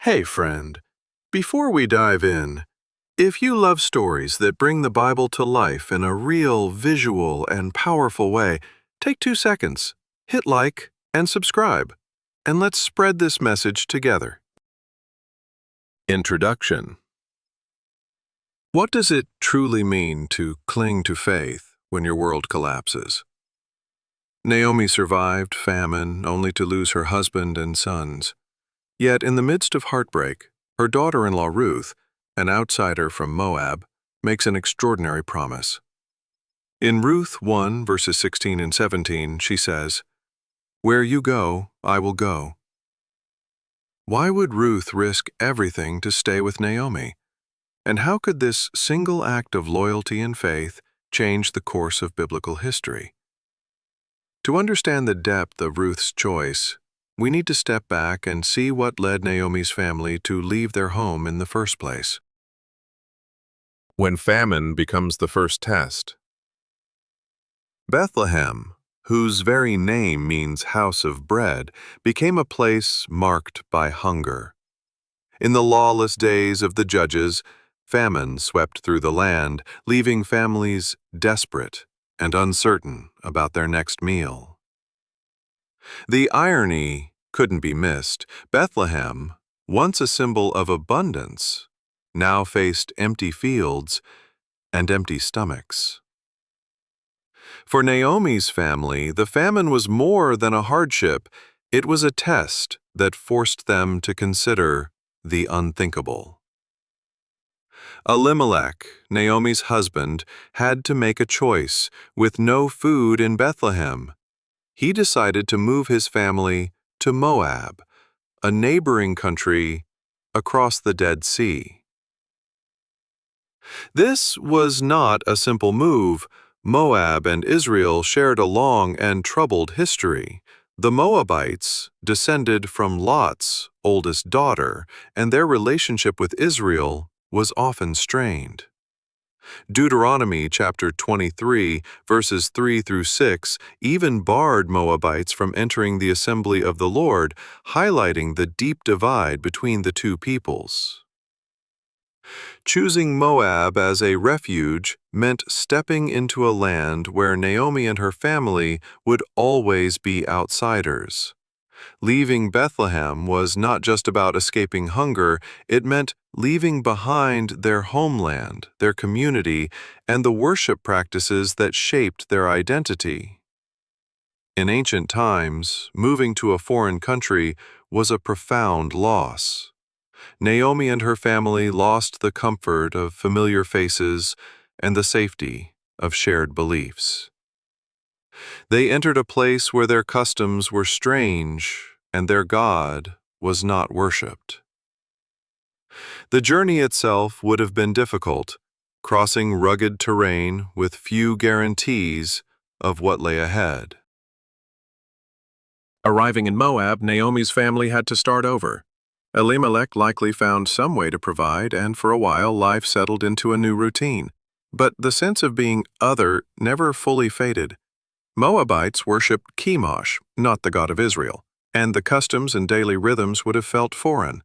Hey friend, before we dive in, if you love stories that bring the Bible to life in a real, visual, and powerful way, take 2 seconds, hit like, and subscribe, and let's spread this message together. Introduction. What does it truly mean to cling to faith when your world collapses? Naomi survived famine only to lose her husband and sons. Yet in the midst of heartbreak, her daughter-in-law Ruth, an outsider from Moab, makes an extraordinary promise. In Ruth 1, verses 16 and 17, she says, "Where you go, I will go." Why would Ruth risk everything to stay with Naomi? And how could this single act of loyalty and faith change the course of biblical history? To understand the depth of Ruth's choice, we need to step back and see what led Naomi's family to leave their home in the first place. When famine becomes the first test. Bethlehem, whose very name means house of bread, became a place marked by hunger. In the lawless days of the judges, famine swept through the land, leaving families desperate and uncertain about their next meal. The irony couldn't be missed. Bethlehem, once a symbol of abundance, now faced empty fields and empty stomachs. For Naomi's family, the famine was more than a hardship. It was a test that forced them to consider the unthinkable. Elimelech, Naomi's husband, had to make a choice. With no food in Bethlehem, he decided to move his family to Moab, a neighboring country across the Dead Sea. This was not a simple move. Moab and Israel shared a long and troubled history. The Moabites descended from Lot's oldest daughter, and their relationship with Israel was often strained. Deuteronomy chapter 23, verses 3 through 6, even barred Moabites from entering the assembly of the Lord, highlighting the deep divide between the two peoples. Choosing Moab as a refuge meant stepping into a land where Naomi and her family would always be outsiders. Leaving Bethlehem was not just about escaping hunger, it meant leaving behind their homeland, their community, and the worship practices that shaped their identity. In ancient times, moving to a foreign country was a profound loss. Naomi and her family lost the comfort of familiar faces and the safety of shared beliefs. They entered a place where their customs were strange and their God was not worshipped. The journey itself would have been difficult, crossing rugged terrain with few guarantees of what lay ahead. Arriving in Moab, Naomi's family had to start over. Elimelech likely found some way to provide, and for a while life settled into a new routine. But the sense of being other never fully faded. Moabites worshipped Chemosh, not the God of Israel, and the customs and daily rhythms would have felt foreign.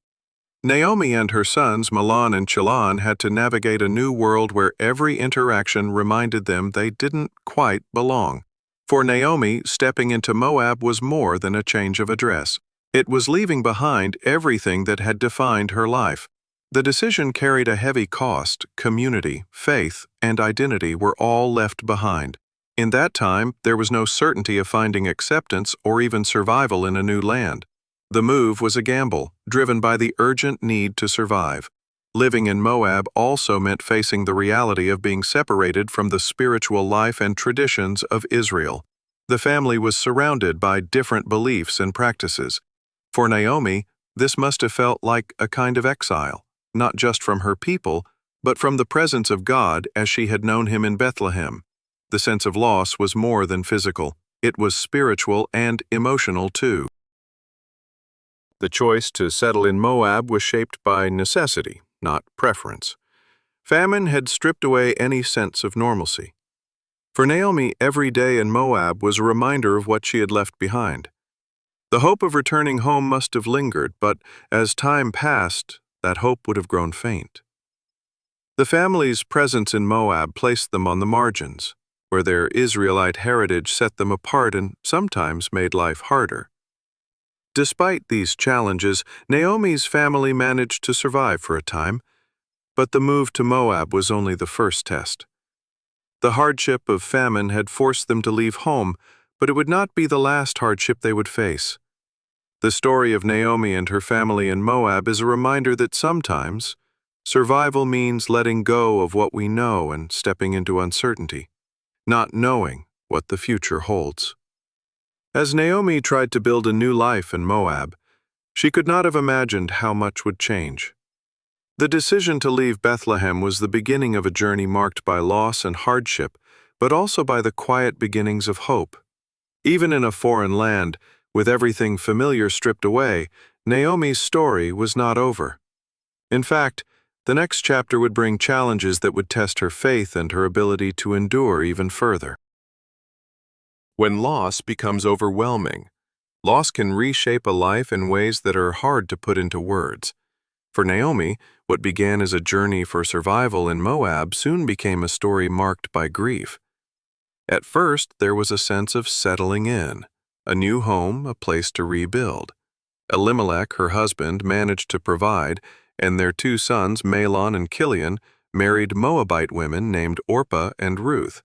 Naomi and her sons Mahlon and Chilion had to navigate a new world where every interaction reminded them they didn't quite belong. For Naomi, stepping into Moab was more than a change of address. It was leaving behind everything that had defined her life. The decision carried a heavy cost. Community, faith, and identity were all left behind. In that time, there was no certainty of finding acceptance or even survival in a new land. The move was a gamble, driven by the urgent need to survive. Living in Moab also meant facing the reality of being separated from the spiritual life and traditions of Israel. The family was surrounded by different beliefs and practices. For Naomi, this must have felt like a kind of exile, not just from her people, but from the presence of God as she had known him in Bethlehem. The sense of loss was more than physical. It was spiritual and emotional too. The choice to settle in Moab was shaped by necessity, not preference. Famine had stripped away any sense of normalcy. For Naomi, every day in Moab was a reminder of what she had left behind. The hope of returning home must have lingered, but as time passed, that hope would have grown faint. The family's presence in Moab placed them on the margins, where their Israelite heritage set them apart and sometimes made life harder. Despite these challenges, Naomi's family managed to survive for a time, but the move to Moab was only the first test. The hardship of famine had forced them to leave home, but it would not be the last hardship they would face. The story of Naomi and her family in Moab is a reminder that sometimes survival means letting go of what we know and stepping into uncertainty, not knowing what the future holds. As Naomi tried to build a new life in Moab, she could not have imagined how much would change. The decision to leave Bethlehem was the beginning of a journey marked by loss and hardship, but also by the quiet beginnings of hope. Even in a foreign land, with everything familiar stripped away, Naomi's story was not over. In fact, the next chapter would bring challenges that would test her faith and her ability to endure even further. When loss becomes overwhelming, loss can reshape a life in ways that are hard to put into words. For Naomi, what began as a journey for survival in Moab soon became a story marked by grief. At first, there was a sense of settling in, a new home, a place to rebuild. Elimelech, her husband, managed to provide, and their two sons, Mahlon and Kilion, married Moabite women named Orpah and Ruth.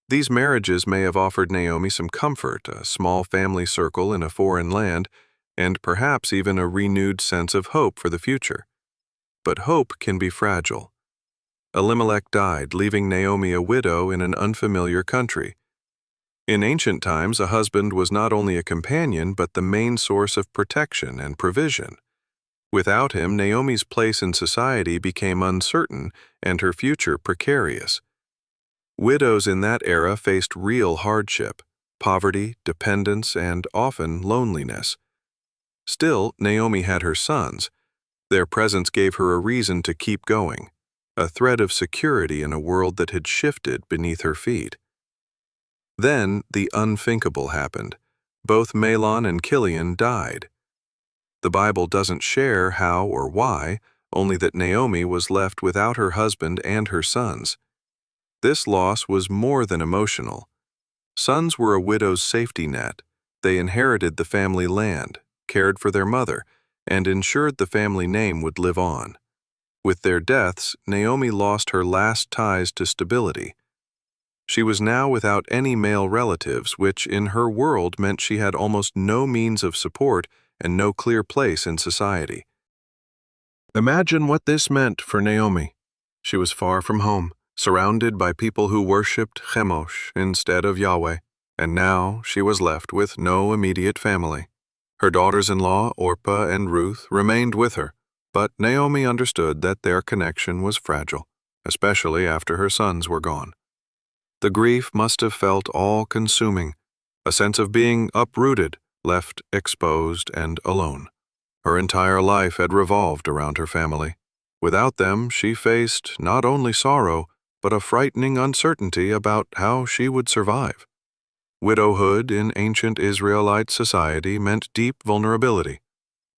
These marriages may have offered Naomi some comfort, a small family circle in a foreign land, and perhaps even a renewed sense of hope for the future. But hope can be fragile. Elimelech died, leaving Naomi a widow in an unfamiliar country. In ancient times, a husband was not only a companion, but the main source of protection and provision. Without him, Naomi's place in society became uncertain and her future precarious. Widows in that era faced real hardship, poverty, dependence, and often loneliness. Still, Naomi had her sons. Their presence gave her a reason to keep going, a thread of security in a world that had shifted beneath her feet. Then the unthinkable happened. Both Mahlon and Kilion died. The Bible doesn't share how or why, only that Naomi was left without her husband and her sons. This loss was more than emotional. Sons were a widow's safety net. They inherited the family land, cared for their mother, and ensured the family name would live on. With their deaths, Naomi lost her last ties to stability. She was now without any male relatives, which in her world meant she had almost no means of support and no clear place in society. Imagine what this meant for Naomi. She was far from home, surrounded by people who worshipped Chemosh instead of Yahweh, and now she was left with no immediate family. Her daughters-in-law, Orpah and Ruth, remained with her, but Naomi understood that their connection was fragile, especially after her sons were gone. The grief must have felt all-consuming, a sense of being uprooted, left exposed and alone. Her entire life had revolved around her family. Without them, she faced not only sorrow, but a frightening uncertainty about how she would survive. Widowhood in ancient Israelite society meant deep vulnerability.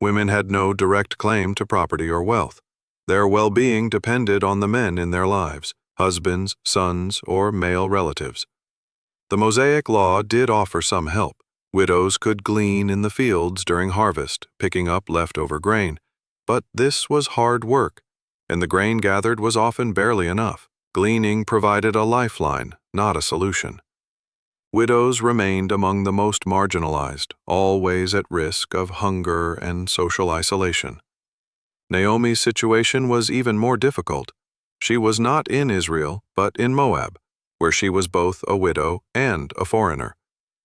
Women had no direct claim to property or wealth. Their well-being depended on the men in their lives, husbands, sons, or male relatives. The Mosaic Law did offer some help. Widows could glean in the fields during harvest, picking up leftover grain. But this was hard work, and the grain gathered was often barely enough. Gleaning provided a lifeline, not a solution. Widows remained among the most marginalized, always at risk of hunger and social isolation. Naomi's situation was even more difficult. She was not in Israel, but in Moab, where she was both a widow and a foreigner.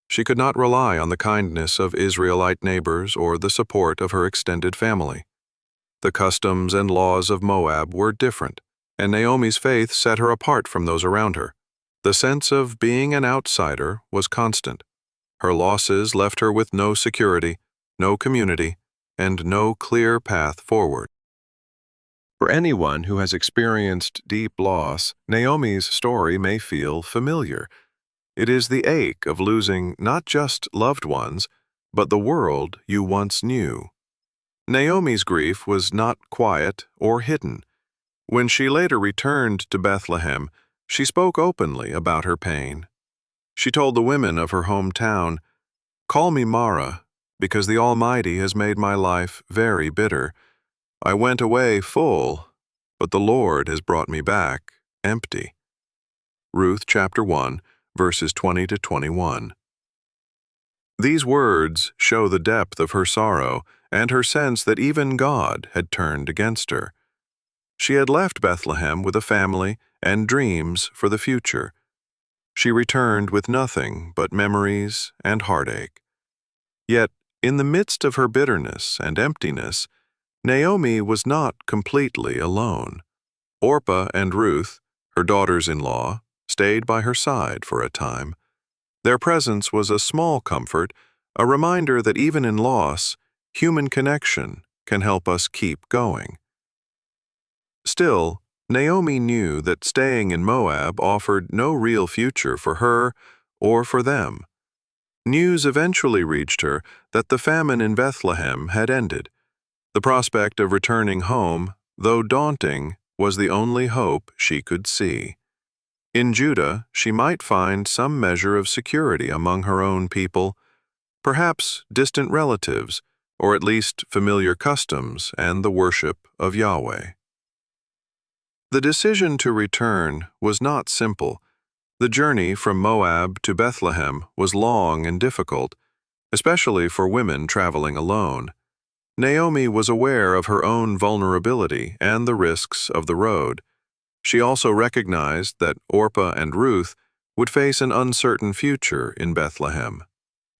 She could not rely on the kindness of Israelite neighbors or the support of her extended family. The customs and laws of Moab were different, and Naomi's faith set her apart from those around her. The sense of being an outsider was constant. Her losses left her with no security, no community, and no clear path forward. For anyone who has experienced deep loss, Naomi's story may feel familiar. It is the ache of losing not just loved ones, but the world you once knew. Naomi's grief was not quiet or hidden. When she later returned to Bethlehem, she spoke openly about her pain. She told the women of her hometown, "Call me Mara, because the Almighty has made my life very bitter. I went away full, but the Lord has brought me back empty." Ruth chapter 1, verses 20 to 21. These words show the depth of her sorrow and her sense that even God had turned against her. She had left Bethlehem with a family and dreams for the future. She returned with nothing but memories and heartache. Yet, in the midst of her bitterness and emptiness, Naomi was not completely alone. Orpah and Ruth, her daughters-in-law, stayed by her side for a time. Their presence was a small comfort, a reminder that even in loss, human connection can help us keep going. Still, Naomi knew that staying in Moab offered no real future for her or for them. News eventually reached her that the famine in Bethlehem had ended. The prospect of returning home, though daunting, was the only hope she could see. In Judah, she might find some measure of security among her own people, perhaps distant relatives, or at least familiar customs and the worship of Yahweh. The decision to return was not simple. The journey from Moab to Bethlehem was long and difficult, especially for women traveling alone. Naomi was aware of her own vulnerability and the risks of the road. She also recognized that Orpah and Ruth would face an uncertain future in Bethlehem.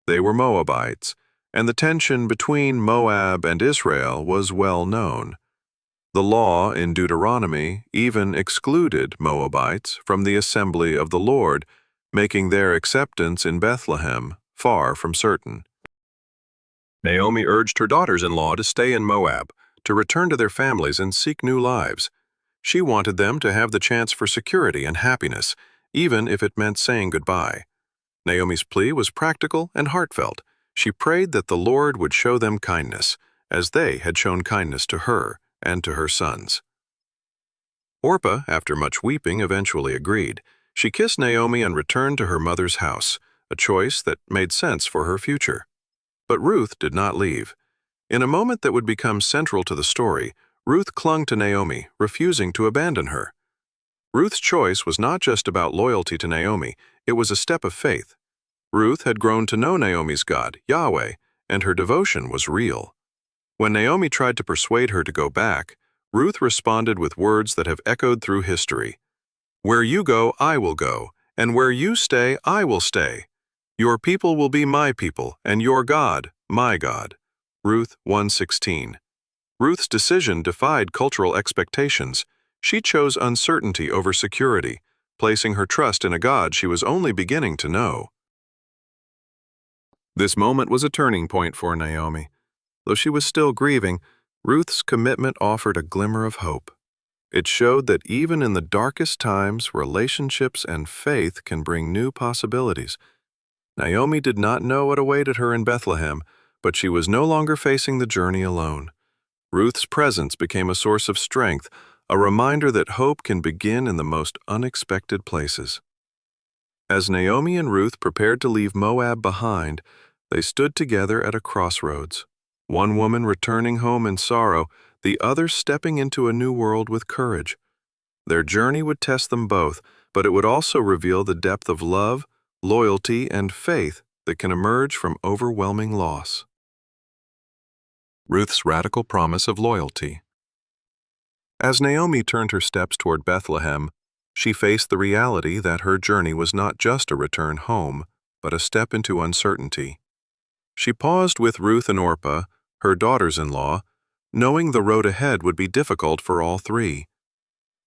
They were Moabites, and the tension between Moab and Israel was well known. The law in Deuteronomy even excluded Moabites from the assembly of the Lord, making their acceptance in Bethlehem far from certain. Naomi urged her daughters-in-law to stay in Moab, to return to their families and seek new lives. She wanted them to have the chance for security and happiness, even if it meant saying goodbye. Naomi's plea was practical and heartfelt. She prayed that the Lord would show them kindness, as they had shown kindness to her and to her sons. Orpah, after much weeping, eventually agreed. She kissed Naomi and returned to her mother's house, a choice that made sense for her future. But Ruth did not leave. In a moment that would become central to the story, Ruth clung to Naomi, refusing to abandon her. Ruth's choice was not just about loyalty to Naomi, it was a step of faith. Ruth had grown to know Naomi's God, Yahweh, and her devotion was real. When Naomi tried to persuade her to go back, Ruth responded with words that have echoed through history. "Where you go, I will go, and where you stay, I will stay. Your people will be my people, and your God, my God." Ruth 1:16. Ruth's decision defied cultural expectations. She chose uncertainty over security, placing her trust in a God she was only beginning to know. This moment was a turning point for Naomi. Though she was still grieving, Ruth's commitment offered a glimmer of hope. It showed that even in the darkest times, relationships and faith can bring new possibilities. Naomi did not know what awaited her in Bethlehem, but she was no longer facing the journey alone. Ruth's presence became a source of strength, a reminder that hope can begin in the most unexpected places. As Naomi and Ruth prepared to leave Moab behind, they stood together at a crossroads. One woman returning home in sorrow, the other stepping into a new world with courage. Their journey would test them both, but it would also reveal the depth of love, loyalty, and faith that can emerge from overwhelming loss. Ruth's radical promise of loyalty. As Naomi turned her steps toward Bethlehem, she faced the reality that her journey was not just a return home, but a step into uncertainty. She paused with Ruth and Orpah, her daughters-in-law, knowing the road ahead would be difficult for all three.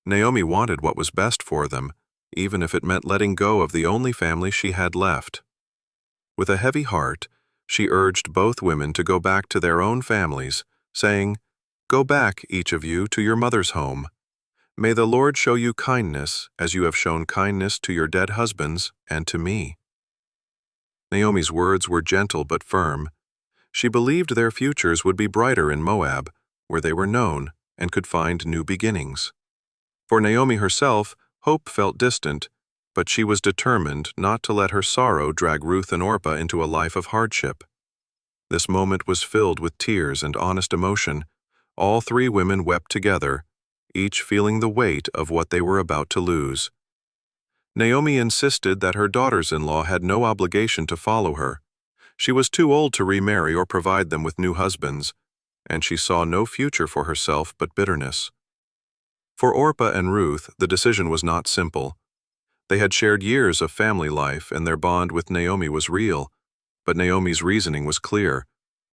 Naomi wanted what was best for them, even if it meant letting go of the only family she had left. With a heavy heart, she urged both women to go back to their own families, saying, "Go back, each of you, to your mother's home. May the Lord show you kindness as you have shown kindness to your dead husbands and to me." Naomi's words were gentle but firm. She believed their futures would be brighter in Moab, where they were known and could find new beginnings. For Naomi herself, hope felt distant, but she was determined not to let her sorrow drag Ruth and Orpah into a life of hardship. This moment was filled with tears and honest emotion. All three women wept together, each feeling the weight of what they were about to lose. Naomi insisted that her daughters-in-law had no obligation to follow her. She was too old to remarry or provide them with new husbands, and she saw no future for herself but bitterness. For Orpah and Ruth, the decision was not simple. They had shared years of family life, and their bond with Naomi was real, but Naomi's reasoning was clear.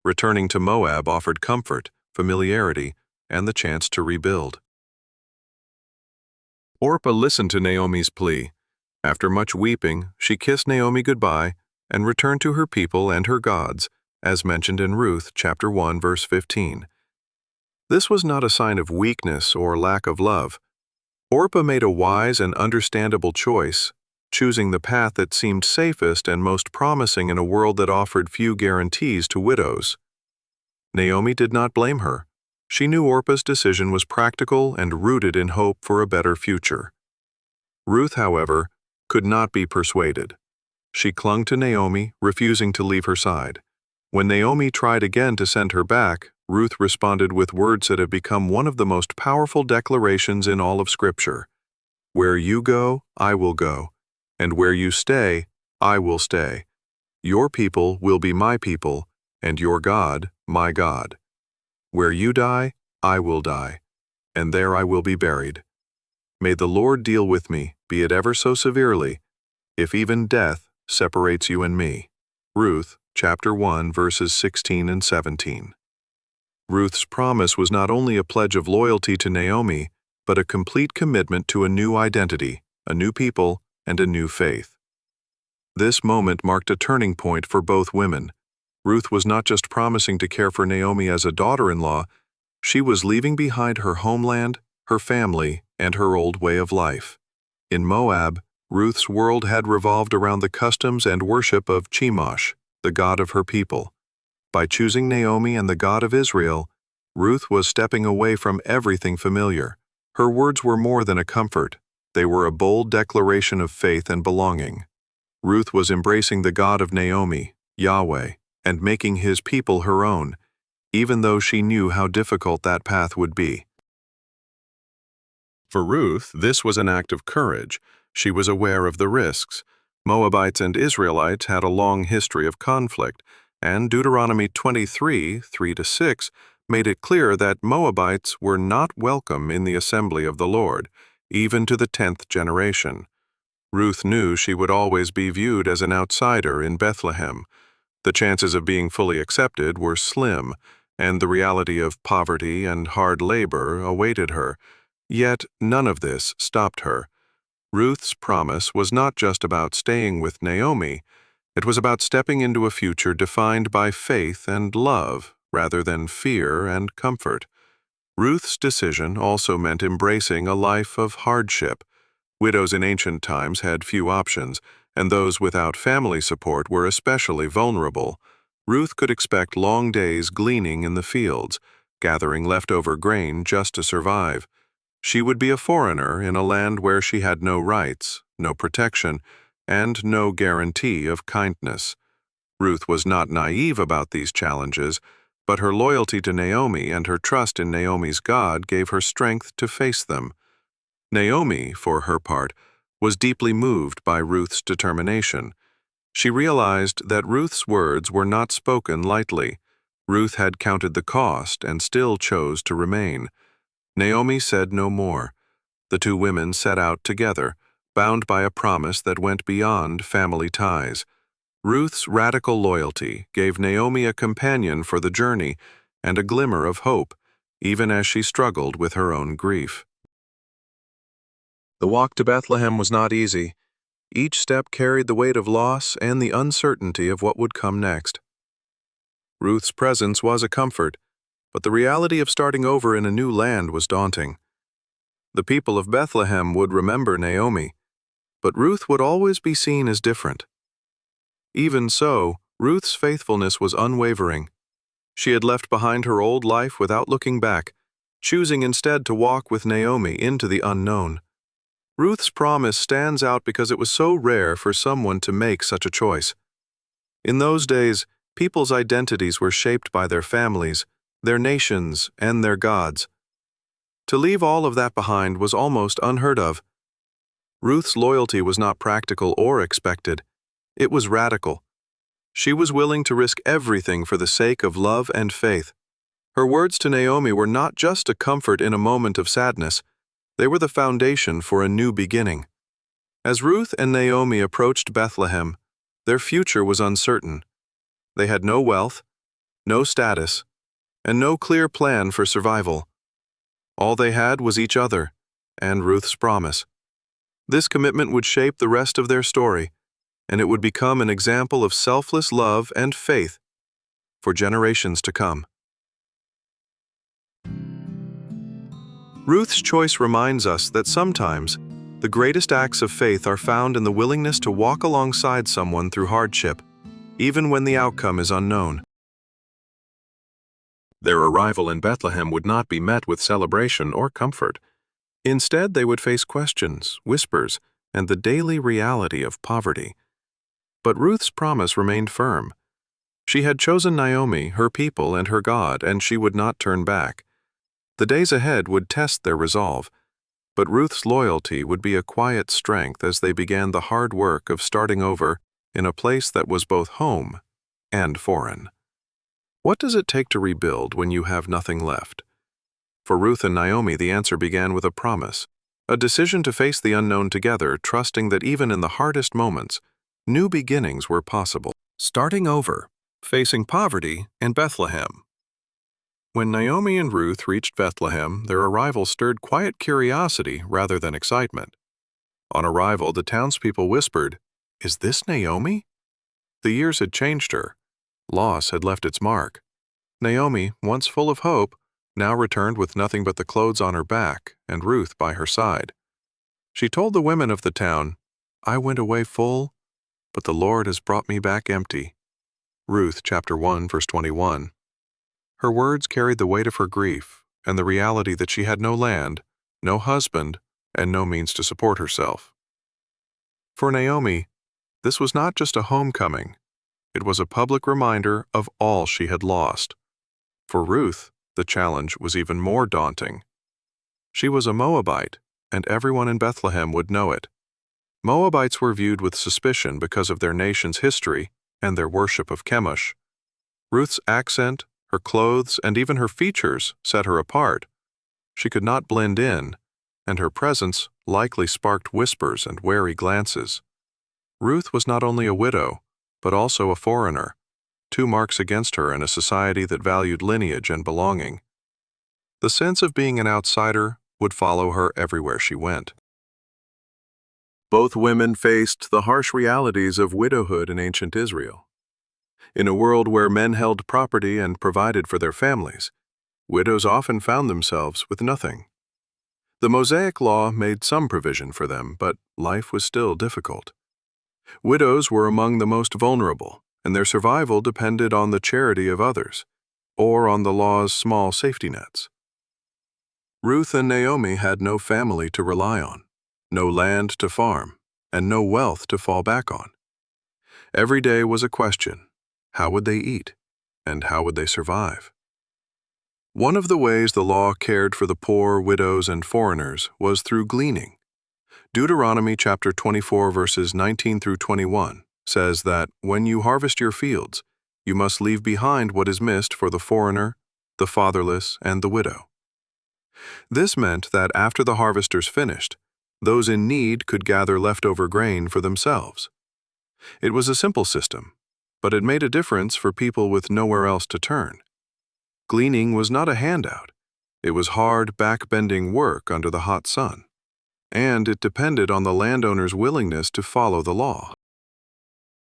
Returning to Moab offered comfort, familiarity, and the chance to rebuild. Orpah listened to Naomi's plea. After much weeping, she kissed Naomi goodbye and returned to her people and her gods, as mentioned in Ruth chapter 1, verse 15. This was not a sign of weakness or lack of love. Orpah made a wise and understandable choice, choosing the path that seemed safest and most promising in a world that offered few guarantees to widows. Naomi did not blame her. She knew Orpah's decision was practical and rooted in hope for a better future. Ruth, however, could not be persuaded. She clung to Naomi, refusing to leave her side. When Naomi tried again to send her back, Ruth responded with words that have become one of the most powerful declarations in all of Scripture. "Where you go, I will go, and where you stay, I will stay. Your people will be my people, and your God, my God. Where you die, I will die, and there I will be buried. May the Lord deal with me, be it ever so severely, if even death separates you and me." Ruth, chapter 1, verses 16 and 17. Ruth's promise was not only a pledge of loyalty to Naomi, but a complete commitment to a new identity, a new people, and a new faith. This moment marked a turning point for both women. Ruth was not just promising to care for Naomi as a daughter-in-law, she was leaving behind her homeland, her family, and her old way of life. In Moab, Ruth's world had revolved around the customs and worship of Chemosh, the god of her people. By choosing Naomi and the God of Israel, Ruth was stepping away from everything familiar. Her words were more than a comfort. They were a bold declaration of faith and belonging. Ruth was embracing the God of Naomi, Yahweh, and making his people her own, even though she knew how difficult that path would be. For Ruth, this was an act of courage. She was aware of the risks. Moabites and Israelites had a long history of conflict, and Deuteronomy 23, 3-6, made it clear that Moabites were not welcome in the assembly of the Lord, even to the 10th generation. Ruth knew she would always be viewed as an outsider in Bethlehem. The chances of being fully accepted were slim, and the reality of poverty and hard labor awaited her. Yet none of this stopped her. Ruth's promise was not just about staying with Naomi. It was about stepping into a future defined by faith and love, rather than fear and comfort. Ruth's decision also meant embracing a life of hardship. Widows in ancient times had few options, and those without family support were especially vulnerable. Ruth could expect long days gleaning in the fields, gathering leftover grain just to survive. She would be a foreigner in a land where she had no rights, no protection, and no guarantee of kindness. Ruth was not naive about these challenges, but her loyalty to Naomi and her trust in Naomi's God gave her strength to face them. Naomi, for her part, was deeply moved by Ruth's determination. She realized that Ruth's words were not spoken lightly. Ruth had counted the cost and still chose to remain. Naomi said no more. The two women set out together, bound by a promise that went beyond family ties. Ruth's radical loyalty gave Naomi a companion for the journey and a glimmer of hope, even as she struggled with her own grief. The walk to Bethlehem was not easy. Each step carried the weight of loss and the uncertainty of what would come next. Ruth's presence was a comfort, but the reality of starting over in a new land was daunting. The people of Bethlehem would remember Naomi, but Ruth would always be seen as different. Even so, Ruth's faithfulness was unwavering. She had left behind her old life without looking back, choosing instead to walk with Naomi into the unknown. Ruth's promise stands out because it was so rare for someone to make such a choice. In those days, people's identities were shaped by their families, their nations, and their gods. To leave all of that behind was almost unheard of. Ruth's loyalty was not practical or expected. It was radical. She was willing to risk everything for the sake of love and faith. Her words to Naomi were not just a comfort in a moment of sadness. They were the foundation for a new beginning. As Ruth and Naomi approached Bethlehem, their future was uncertain. They had no wealth, no status, and no clear plan for survival. All they had was each other and Ruth's promise. This commitment would shape the rest of their story, and it would become an example of selfless love and faith for generations to come. Ruth's choice reminds us that sometimes the greatest acts of faith are found in the willingness to walk alongside someone through hardship, even when the outcome is unknown. Their arrival in Bethlehem would not be met with celebration or comfort. Instead, they would face questions, whispers, and the daily reality of poverty. But Ruth's promise remained firm. She had chosen Naomi, her people, and her God, and she would not turn back. The days ahead would test their resolve, but Ruth's loyalty would be a quiet strength as they began the hard work of starting over in a place that was both home and foreign. What does it take to rebuild when you have nothing left? For Ruth and Naomi, the answer began with a promise, a decision to face the unknown together, trusting that even in the hardest moments, new beginnings were possible. Starting over, facing poverty in Bethlehem. When Naomi and Ruth reached Bethlehem, their arrival stirred quiet curiosity rather than excitement. On arrival, the townspeople whispered, "Is this Naomi?" The years had changed her. Loss had left its mark. Naomi, once full of hope, now returned with nothing but the clothes on her back and Ruth by her side. She told the women of the town, "I went away full, but the Lord has brought me back empty." Ruth chapter 1, verse 21. Her words carried the weight of her grief and the reality that she had no land, no husband, and no means to support herself. For Naomi, this was not just a homecoming. It was a public reminder of all she had lost. For Ruth, the challenge was even more daunting. She was a Moabite, and everyone in Bethlehem would know it. Moabites were viewed with suspicion because of their nation's history and their worship of Chemosh. Ruth's accent, her clothes, and even her features set her apart. She could not blend in, and her presence likely sparked whispers and wary glances. Ruth was not only a widow, but also a foreigner, two marks against her in a society that valued lineage and belonging. The sense of being an outsider would follow her everywhere she went. Both women faced the harsh realities of widowhood in ancient Israel. In a world where men held property and provided for their families, widows often found themselves with nothing. The Mosaic Law made some provision for them, but life was still difficult. Widows were among the most vulnerable, and their survival depended on the charity of others, or on the law's small safety nets. Ruth and Naomi had no family to rely on, no land to farm, and no wealth to fall back on. Every day was a question: how would they eat, and how would they survive? One of the ways the law cared for the poor, widows, and foreigners was through gleaning. Deuteronomy chapter 24 verses 19 through 21 says that when you harvest your fields, you must leave behind what is missed for the foreigner, the fatherless, and the widow. This meant that after the harvesters finished, those in need could gather leftover grain for themselves. It was a simple system, but it made a difference for people with nowhere else to turn. Gleaning was not a handout. It was hard, back-bending work under the hot sun, and it depended on the landowner's willingness to follow the law.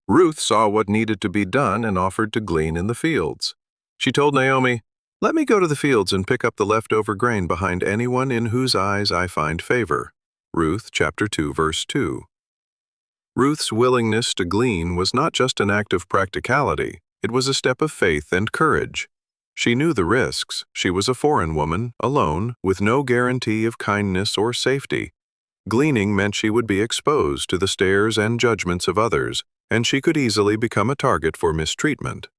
Ruth saw what needed to be done and offered to glean in the fields. She told Naomi, "Let me go to the fields and pick up the leftover grain behind anyone in whose eyes I find favor." Ruth chapter 2, verse 2. Ruth's willingness to glean was not just an act of practicality, it was a step of faith and courage. She knew the risks. She was a foreign woman, alone, with no guarantee of kindness or safety. Gleaning meant she would be exposed to the stares and judgments of others, and she could easily become a target for mistreatment.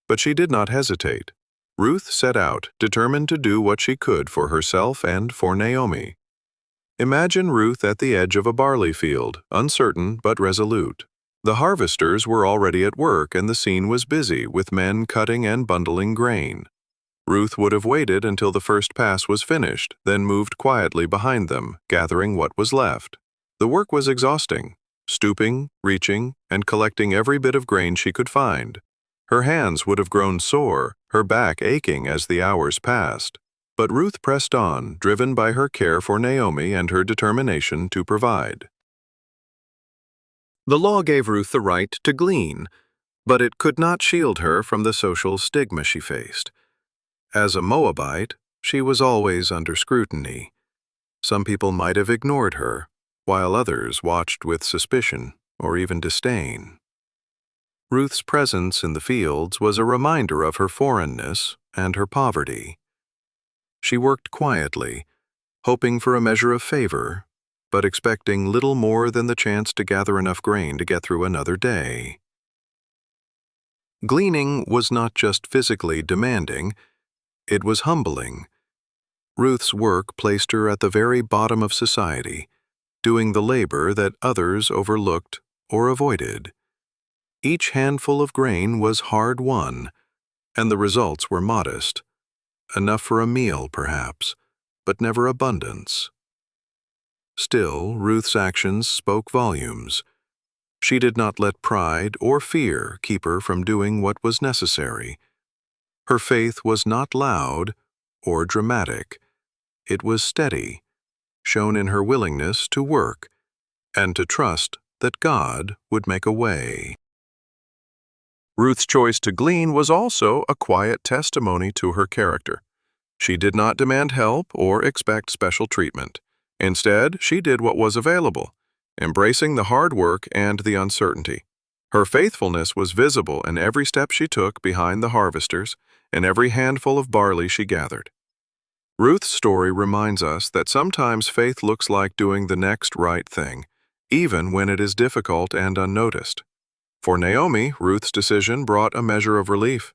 But she did not hesitate. Ruth set out, determined to do what she could for herself and for Naomi. Imagine Ruth at the edge of a barley field, uncertain but resolute. The harvesters were already at work and the scene was busy with men cutting and bundling grain. Ruth would have waited until the first pass was finished, then moved quietly behind them, gathering what was left. The work was exhausting, stooping, reaching, and collecting every bit of grain she could find. Her hands would have grown sore, her back aching as the hours passed. But Ruth pressed on, driven by her care for Naomi and her determination to provide. The law gave Ruth the right to glean, but it could not shield her from the social stigma she faced. As a Moabite, she was always under scrutiny. Some people might have ignored her, while others watched with suspicion or even disdain. Ruth's presence in the fields was a reminder of her foreignness and her poverty. She worked quietly, hoping for a measure of favor, but expecting little more than the chance to gather enough grain to get through another day. Gleaning was not just physically demanding, it was humbling. Ruth's work placed her at the very bottom of society, doing the labor that others overlooked or avoided. Each handful of grain was hard-won, and the results were modest. Enough for a meal, perhaps, but never abundance. Still, Ruth's actions spoke volumes. She did not let pride or fear keep her from doing what was necessary. Her faith was not loud or dramatic. It was steady, shown in her willingness to work and to trust that God would make a way. Ruth's choice to glean was also a quiet testimony to her character. She did not demand help or expect special treatment. Instead, she did what was available, embracing the hard work and the uncertainty. Her faithfulness was visible in every step she took behind the harvesters and every handful of barley she gathered. Ruth's story reminds us that sometimes faith looks like doing the next right thing, even when it is difficult and unnoticed. For Naomi, Ruth's decision brought a measure of relief.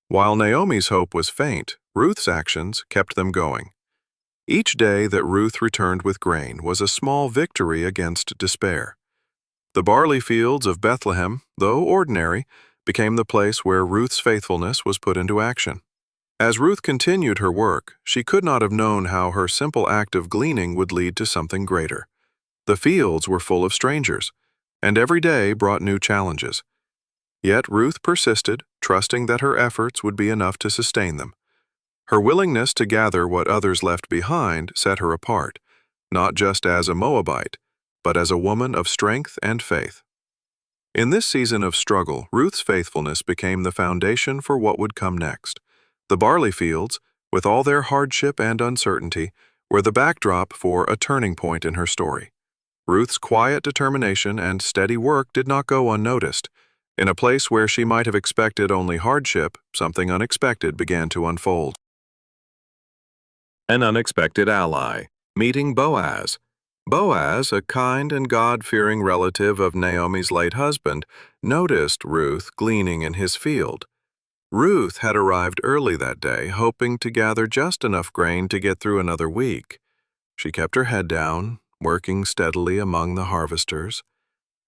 While Naomi's hope was faint, Ruth's actions kept them going. Each day that Ruth returned with grain was a small victory against despair. The barley fields of Bethlehem, though ordinary, became the place where Ruth's faithfulness was put into action. As Ruth continued her work, she could not have known how her simple act of gleaning would lead to something greater. The fields were full of strangers, and every day brought new challenges. Yet Ruth persisted, trusting that her efforts would be enough to sustain them. Her willingness to gather what others left behind set her apart, not just as a Moabite, but as a woman of strength and faith. In this season of struggle, Ruth's faithfulness became the foundation for what would come next. The barley fields, with all their hardship and uncertainty, were the backdrop for a turning point in her story. Ruth's quiet determination and steady work did not go unnoticed. In a place where she might have expected only hardship, something unexpected began to unfold. An unexpected ally, meeting Boaz. Boaz, a kind and God-fearing relative of Naomi's late husband, noticed Ruth gleaning in his field. Ruth had arrived early that day, hoping to gather just enough grain to get through another week. She kept her head down, working steadily among the harvesters.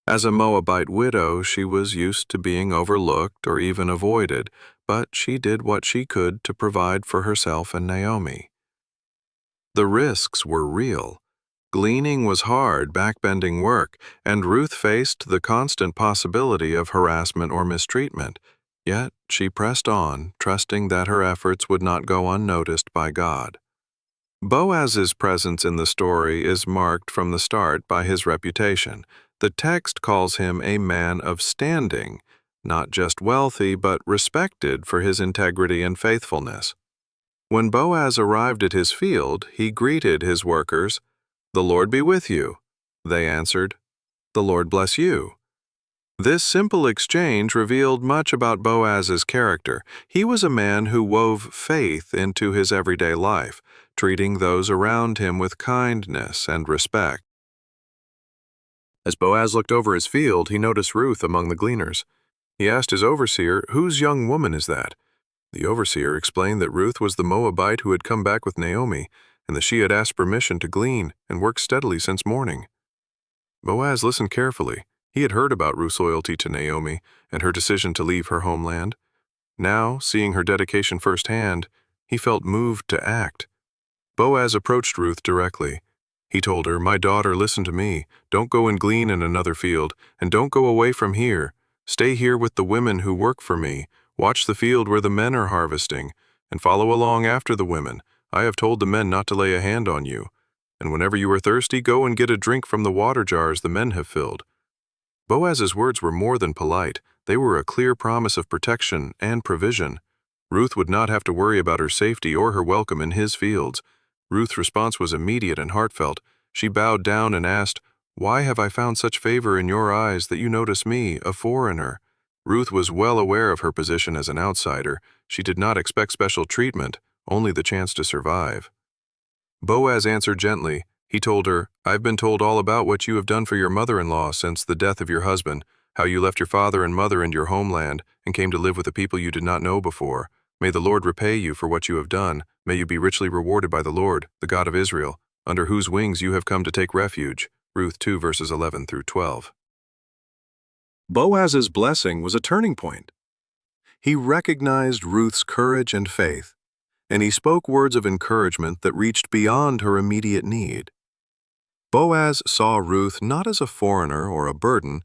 As a Moabite widow, she was used to being overlooked or even avoided, but she did what she could to provide for herself and Naomi. The risks were real. Gleaning was hard, backbending work, and Ruth faced the constant possibility of harassment or mistreatment. Yet she pressed on, trusting that her efforts would not go unnoticed by God. Boaz's presence in the story is marked from the start by his reputation. The text calls him a man of standing, not just wealthy but respected for his integrity and faithfulness. When Boaz arrived at his field, he greeted his workers. "The Lord be with you." They answered, "The Lord bless you." This simple exchange revealed much about Boaz's character. He was a man who wove faith into his everyday life, treating those around him with kindness and respect. As Boaz looked over his field, he noticed Ruth among the gleaners. He asked his overseer, "Whose young woman is that?" The overseer explained that Ruth was the Moabite who had come back with Naomi, and that she had asked permission to glean and worked steadily since morning. Boaz listened carefully. He had heard about Ruth's loyalty to Naomi and her decision to leave her homeland. Now, seeing her dedication firsthand, he felt moved to act. Boaz approached Ruth directly. He told her, "My daughter, listen to me. Don't go and glean in another field, and don't go away from here. Stay here with the women who work for me. Watch the field where the men are harvesting, and follow along after the women. I have told the men not to lay a hand on you. And whenever you are thirsty, go and get a drink from the water jars the men have filled." Boaz's words were more than polite. They were a clear promise of protection and provision. Ruth would not have to worry about her safety or her welcome in his fields. Ruth's response was immediate and heartfelt. She bowed down and asked, "Why have I found such favor in your eyes that you notice me, a foreigner?" Ruth was well aware of her position as an outsider. She did not expect special treatment, only the chance to survive. Boaz answered gently. He told her, "I've been told all about what you have done for your mother-in-law since the death of your husband, how you left your father and mother and your homeland and came to live with a people you did not know before. May the Lord repay you for what you have done. May you be richly rewarded by the Lord, the God of Israel, under whose wings you have come to take refuge." Ruth 2 verses 11 through 12. Boaz's blessing was a turning point. He recognized Ruth's courage and faith, and he spoke words of encouragement that reached beyond her immediate need. Boaz saw Ruth not as a foreigner or a burden,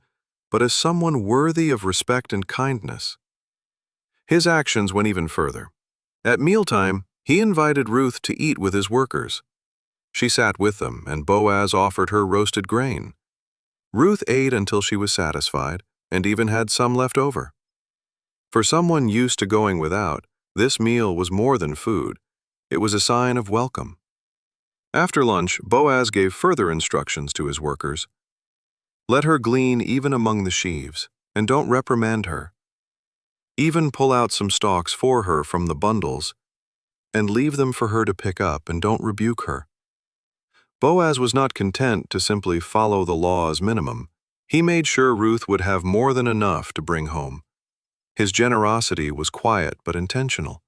but as someone worthy of respect and kindness. His actions went even further. At mealtime, he invited Ruth to eat with his workers. She sat with them, and Boaz offered her roasted grain. Ruth ate until she was satisfied, and even had some left over. For someone used to going without, this meal was more than food. It was a sign of welcome. After lunch, Boaz gave further instructions to his workers. "Let her glean even among the sheaves, and don't reprimand her. Even pull out some stalks for her from the bundles, and leave them for her to pick up, and don't rebuke her." Boaz was not content to simply follow the law as minimum. He made sure Ruth would have more than enough to bring home. His generosity was quiet but intentional,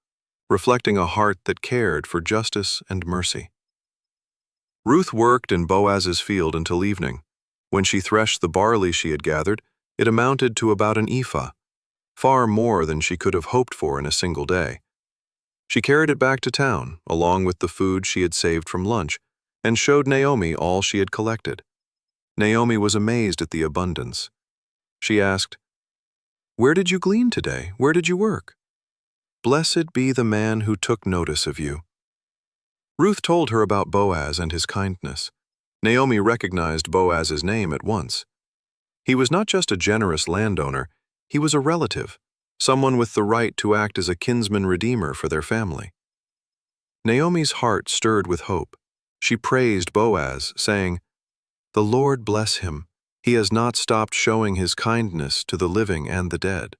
reflecting a heart that cared for justice and mercy. Ruth worked in Boaz's field until evening. When she threshed the barley she had gathered, it amounted to about an ephah, far more than she could have hoped for in a single day. She carried it back to town, along with the food she had saved from lunch, and showed Naomi all she had collected. Naomi was amazed at the abundance. She asked, "Where did you glean today? Where did you work? Blessed be the man who took notice of you." Ruth told her about Boaz and his kindness. Naomi recognized Boaz's name at once. He was not just a generous landowner, he was a relative, someone with the right to act as a kinsman redeemer for their family. Naomi's heart stirred with hope. She praised Boaz, saying, "The Lord bless him. He has not stopped showing his kindness to the living and the dead."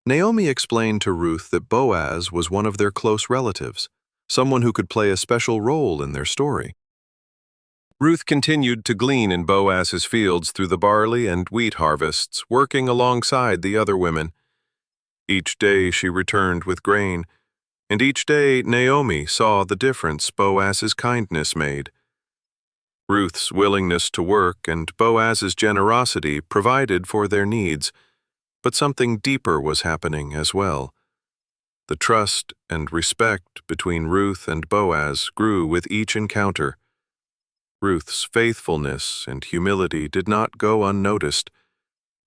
Naomi explained to Ruth that Boaz was one of their close relatives, someone who could play a special role in their story. Ruth continued to glean in Boaz's fields through the barley and wheat harvests, working alongside the other women. Each day she returned with grain, and each day Naomi saw the difference Boaz's kindness made. Ruth's willingness to work and Boaz's generosity provided for their needs, but something deeper was happening as well. The trust and respect between Ruth and Boaz grew with each encounter. Ruth's faithfulness and humility did not go unnoticed,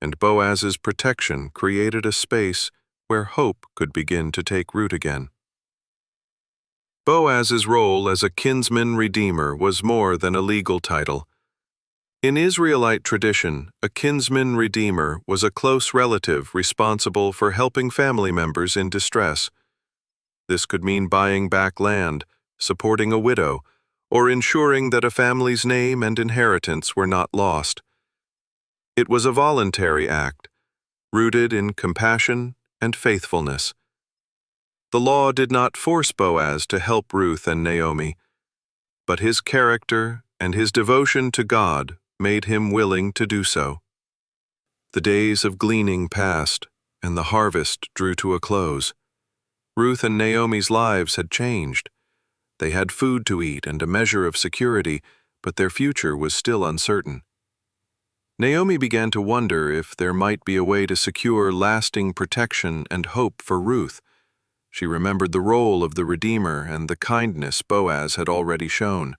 and Boaz's protection created a space where hope could begin to take root again. Boaz's role as a kinsman redeemer was more than a legal title. In Israelite tradition, a kinsman redeemer was a close relative responsible for helping family members in distress. This could mean buying back land, supporting a widow, or ensuring that a family's name and inheritance were not lost. It was a voluntary act, rooted in compassion and faithfulness. The law did not force Boaz to help Ruth and Naomi, but his character and his devotion to God made him willing to do so. The days of gleaning passed, and the harvest drew to a close. Ruth and Naomi's lives had changed. They had food to eat and a measure of security, but their future was still uncertain. Naomi began to wonder if there might be a way to secure lasting protection and hope for Ruth. She remembered the role of the Redeemer and the kindness Boaz had already shown.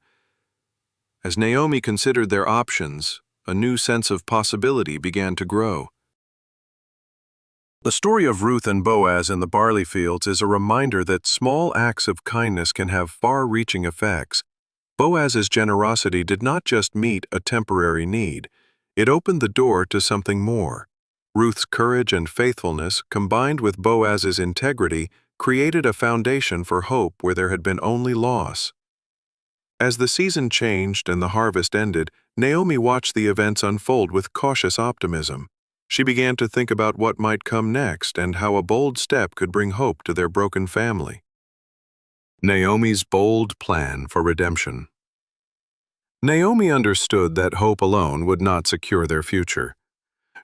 As Naomi considered their options, a new sense of possibility began to grow. The story of Ruth and Boaz in the barley fields is a reminder that small acts of kindness can have far-reaching effects. Boaz's generosity did not just meet a temporary need. It opened the door to something more. Ruth's courage and faithfulness, combined with Boaz's integrity, created a foundation for hope where there had been only loss. As the season changed and the harvest ended, Naomi watched the events unfold with cautious optimism. She began to think about what might come next and how a bold step could bring hope to their broken family. Naomi's bold plan for redemption. Naomi understood that hope alone would not secure their future.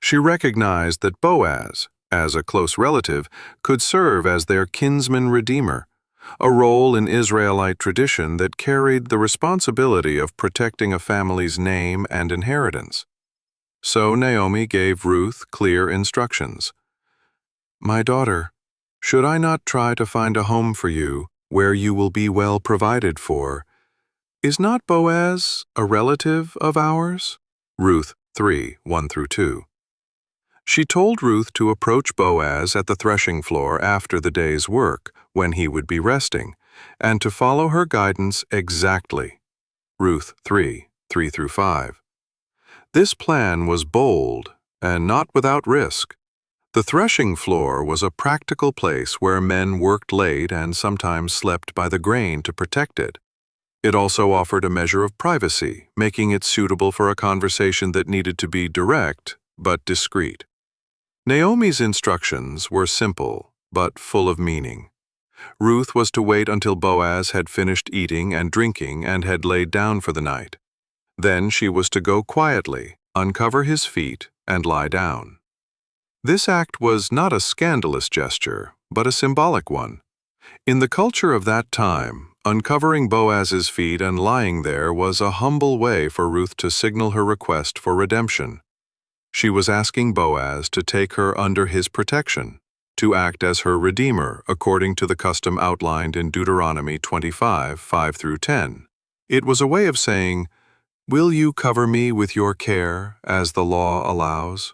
She recognized that Boaz, as a close relative, could serve as their kinsman redeemer, a role in Israelite tradition that carried the responsibility of protecting a family's name and inheritance. So Naomi gave Ruth clear instructions. "My daughter, should I not try to find a home for you where you will be well provided for? Is not Boaz a relative of ours?" Ruth 3:1-2. She told Ruth to approach Boaz at the threshing floor after the day's work, when he would be resting, and to follow her guidance exactly. Ruth 3:3-5. This plan was bold and not without risk. The threshing floor was a practical place where men worked late and sometimes slept by the grain to protect it. It also offered a measure of privacy, making it suitable for a conversation that needed to be direct but discreet. Naomi's instructions were simple but full of meaning. Ruth was to wait until Boaz had finished eating and drinking and had laid down for the night. Then she was to go quietly, uncover his feet, and lie down. This act was not a scandalous gesture, but a symbolic one. In the culture of that time, uncovering Boaz's feet and lying there was a humble way for Ruth to signal her request for redemption. She was asking Boaz to take her under his protection, to act as her redeemer according to the custom outlined in Deuteronomy 25:5-10. It was a way of saying, "Will you cover me with your care as the law allows?"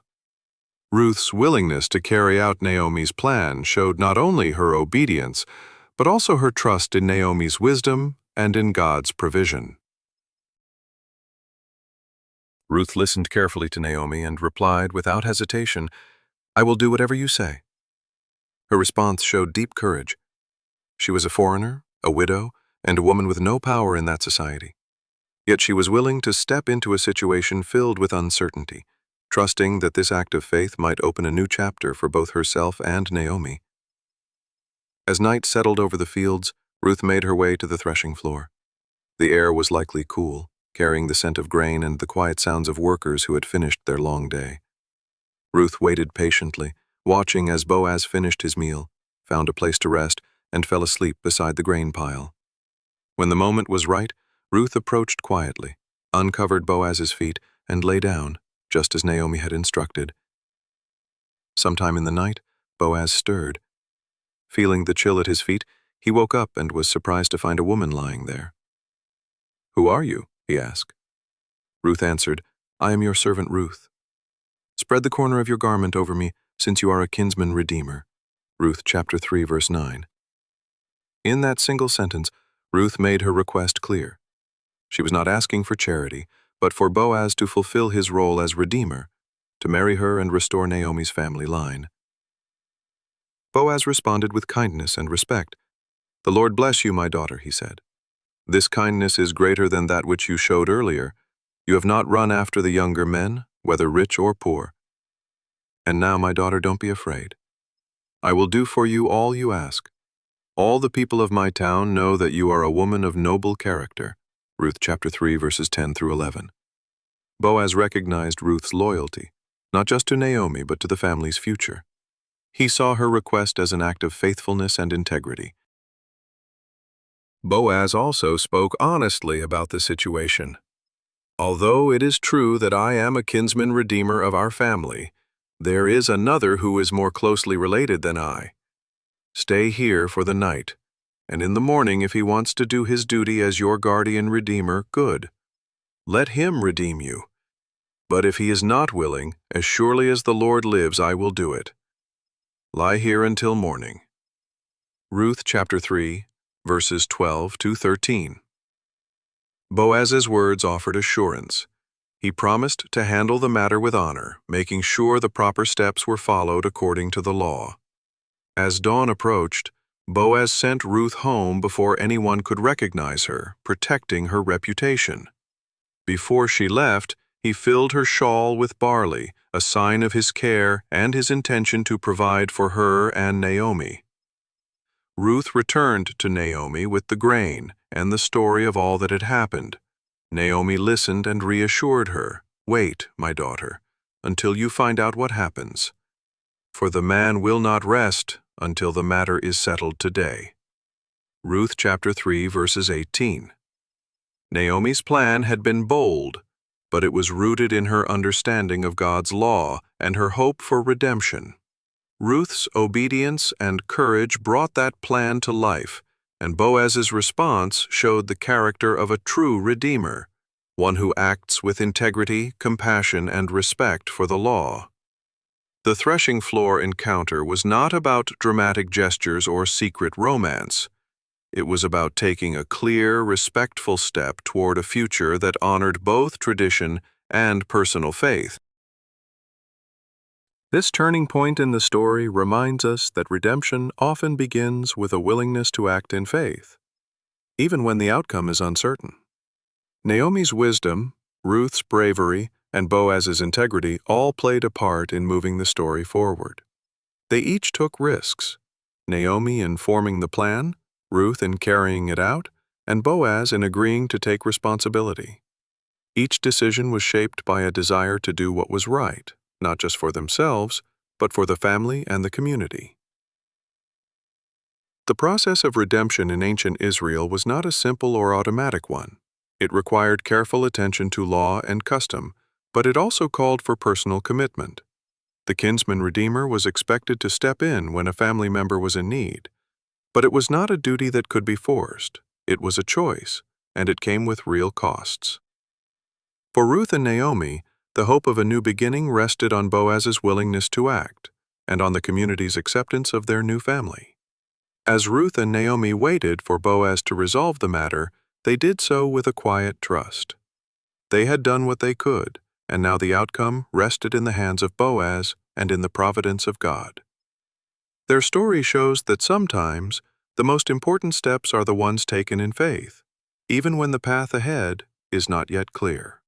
Ruth's willingness to carry out Naomi's plan showed not only her obedience, but also her trust in Naomi's wisdom and in God's provision. Ruth listened carefully to Naomi and replied without hesitation, "I will do whatever you say." Her response showed deep courage. She was a foreigner, a widow, and a woman with no power in that society. Yet she was willing to step into a situation filled with uncertainty, trusting that this act of faith might open a new chapter for both herself and Naomi. As night settled over the fields, Ruth made her way to the threshing floor. The air was likely cool, carrying the scent of grain and the quiet sounds of workers who had finished their long day. Ruth waited patiently, watching as Boaz finished his meal, found a place to rest, and fell asleep beside the grain pile. When the moment was right, Ruth approached quietly, uncovered Boaz's feet, and lay down, just as Naomi had instructed. Sometime in the night, Boaz stirred. Feeling the chill at his feet, he woke up and was surprised to find a woman lying there. "Who are you?" he asked. Ruth answered, "I am your servant Ruth. Spread the corner of your garment over me, since you are a kinsman redeemer." Ruth chapter 3, verse 9. In that single sentence, Ruth made her request clear. She was not asking for charity, but for Boaz to fulfill his role as redeemer, to marry her and restore Naomi's family line. Boaz responded with kindness and respect. "The Lord bless you, my daughter," he said. "This kindness is greater than that which you showed earlier. You have not run after the younger men, whether rich or poor. And now, my daughter, don't be afraid. I will do for you all you ask. All the people of my town know that you are a woman of noble character. Ruth chapter 3, verses 10 through 11. Boaz recognized Ruth's loyalty, not just to Naomi, but to the family's future. He saw her request as an act of faithfulness and integrity. Boaz also spoke honestly about the situation. Although it is true that I am a kinsman redeemer of our family, there is another who is more closely related than I. Stay here for the night, and in the morning, if he wants to do his duty as your guardian redeemer, good. Let him redeem you. But if he is not willing, as surely as the Lord lives, I will do it. Lie here until morning. Ruth chapter 3, verses 12 to 13. Boaz's words offered assurance. He promised to handle the matter with honor, making sure the proper steps were followed according to the law. As dawn approached, Boaz sent Ruth home before anyone could recognize her, protecting her reputation. Before she left, he filled her shawl with barley, a sign of his care and his intention to provide for her and Naomi. Ruth returned to Naomi with the grain and the story of all that had happened. Naomi listened and reassured her, "Wait, my daughter, until you find out what happens. For the man will not rest until the matter is settled today." Ruth chapter 3, verses 18. Naomi's plan had been bold, but it was rooted in her understanding of God's law and her hope for redemption. Ruth's obedience and courage brought that plan to life, and Boaz's response showed the character of a true redeemer, one who acts with integrity, compassion, and respect for the law. The threshing floor encounter was not about dramatic gestures or secret romance. It was about taking a clear, respectful step toward a future that honored both tradition and personal faith. This turning point in the story reminds us that redemption often begins with a willingness to act in faith, even when the outcome is uncertain. Naomi's wisdom, Ruth's bravery, and Boaz's integrity all played a part in moving the story forward. They each took risks, Naomi in forming the plan, Ruth in carrying it out, and Boaz in agreeing to take responsibility. Each decision was shaped by a desire to do what was right, not just for themselves, but for the family and the community. The process of redemption in ancient Israel was not a simple or automatic one. It required careful attention to law and custom, but it also called for personal commitment. The kinsman redeemer was expected to step in when a family member was in need, but it was not a duty that could be forced. It was a choice, and it came with real costs. For Ruth and Naomi, the hope of a new beginning rested on Boaz's willingness to act, and on the community's acceptance of their new family. As Ruth and Naomi waited for Boaz to resolve the matter, they did so with a quiet trust. They had done what they could, and now the outcome rested in the hands of Boaz and in the providence of God. Their story shows that sometimes the most important steps are the ones taken in faith, even when the path ahead is not yet clear.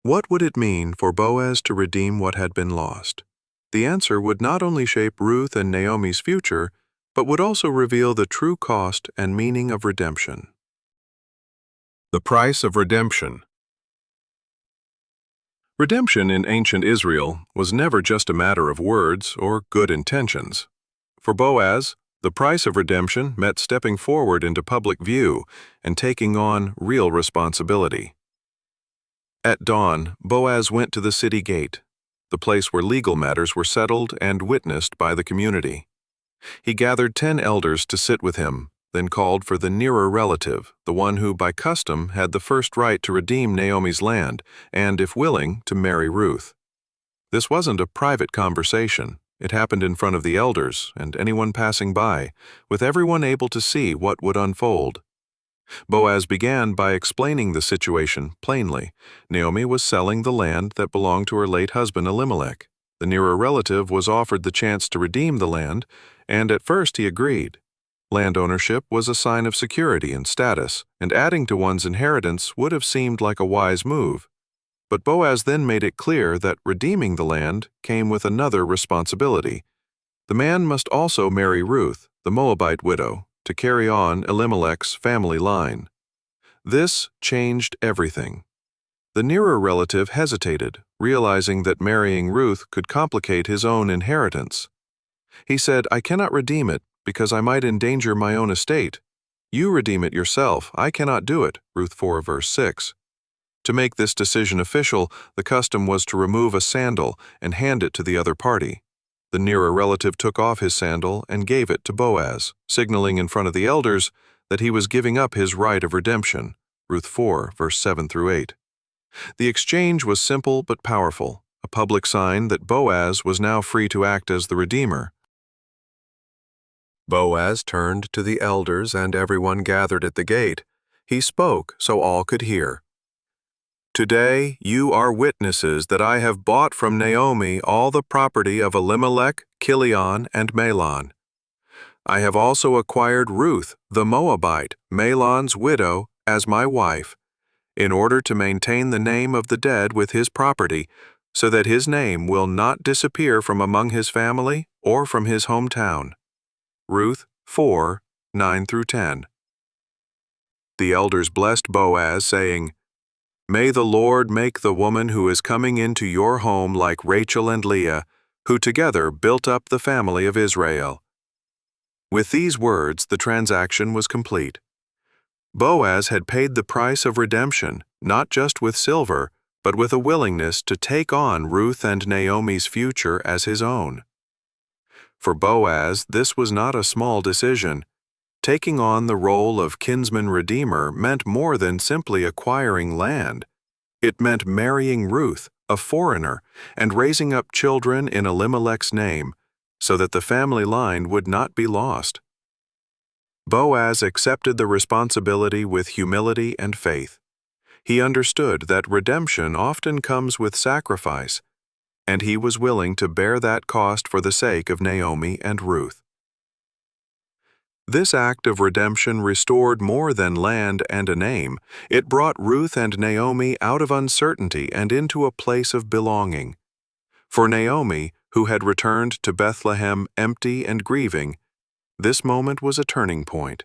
What would it mean for Boaz to redeem what had been lost? The answer would not only shape Ruth and Naomi's future, but would also reveal the true cost and meaning of redemption. The price of redemption. Redemption in ancient Israel was never just a matter of words or good intentions. For Boaz, the price of redemption meant stepping forward into public view and taking on real responsibility. At dawn, Boaz went to the city gate, the place where legal matters were settled and witnessed by the community. He gathered 10 elders to sit with him, then called for the nearer relative, the one who by custom had the first right to redeem Naomi's land and, if willing, to marry Ruth. This wasn't a private conversation. It happened in front of the elders and anyone passing by, with everyone able to see what would unfold. Boaz began by explaining the situation plainly. Naomi was selling the land that belonged to her late husband Elimelech. The nearer relative was offered the chance to redeem the land, and at first he agreed. Land ownership was a sign of security and status, and adding to one's inheritance would have seemed like a wise move. But Boaz then made it clear that redeeming the land came with another responsibility. The man must also marry Ruth, the Moabite widow, to carry on Elimelech's family line. This changed everything. The nearer relative hesitated, realizing that marrying Ruth could complicate his own inheritance. He said, "I cannot redeem it, because I might endanger my own estate. You redeem it yourself, I cannot do it." Ruth 4 verse 6. To make this decision official, the custom was to remove a sandal and hand it to the other party. The nearer relative took off his sandal and gave it to Boaz, signaling in front of the elders that he was giving up his right of redemption. Ruth 4 verse 7 through 8. The exchange was simple but powerful, a public sign that Boaz was now free to act as the redeemer. Boaz turned to the elders and everyone gathered at the gate. He spoke so all could hear. "Today you are witnesses that I have bought from Naomi all the property of Elimelech, Chilion, and Mahlon. I have also acquired Ruth, the Moabite, Mahlon's widow, as my wife, in order to maintain the name of the dead with his property, so that his name will not disappear from among his family or from his hometown." Ruth 4, 9 through 10. The elders blessed Boaz, saying, "May the Lord make the woman who is coming into your home like Rachel and Leah, who together built up the family of Israel." With these words, the transaction was complete. Boaz had paid the price of redemption, not just with silver, but with a willingness to take on Ruth and Naomi's future as his own. For Boaz, this was not a small decision. Taking on the role of kinsman redeemer meant more than simply acquiring land. It meant marrying Ruth, a foreigner, and raising up children in Elimelech's name, so that the family line would not be lost. Boaz accepted the responsibility with humility and faith. He understood that redemption often comes with sacrifice, and he was willing to bear that cost for the sake of Naomi and Ruth. This act of redemption restored more than land and a name. It brought Ruth and Naomi out of uncertainty and into a place of belonging. For Naomi, who had returned to Bethlehem empty and grieving, this moment was a turning point.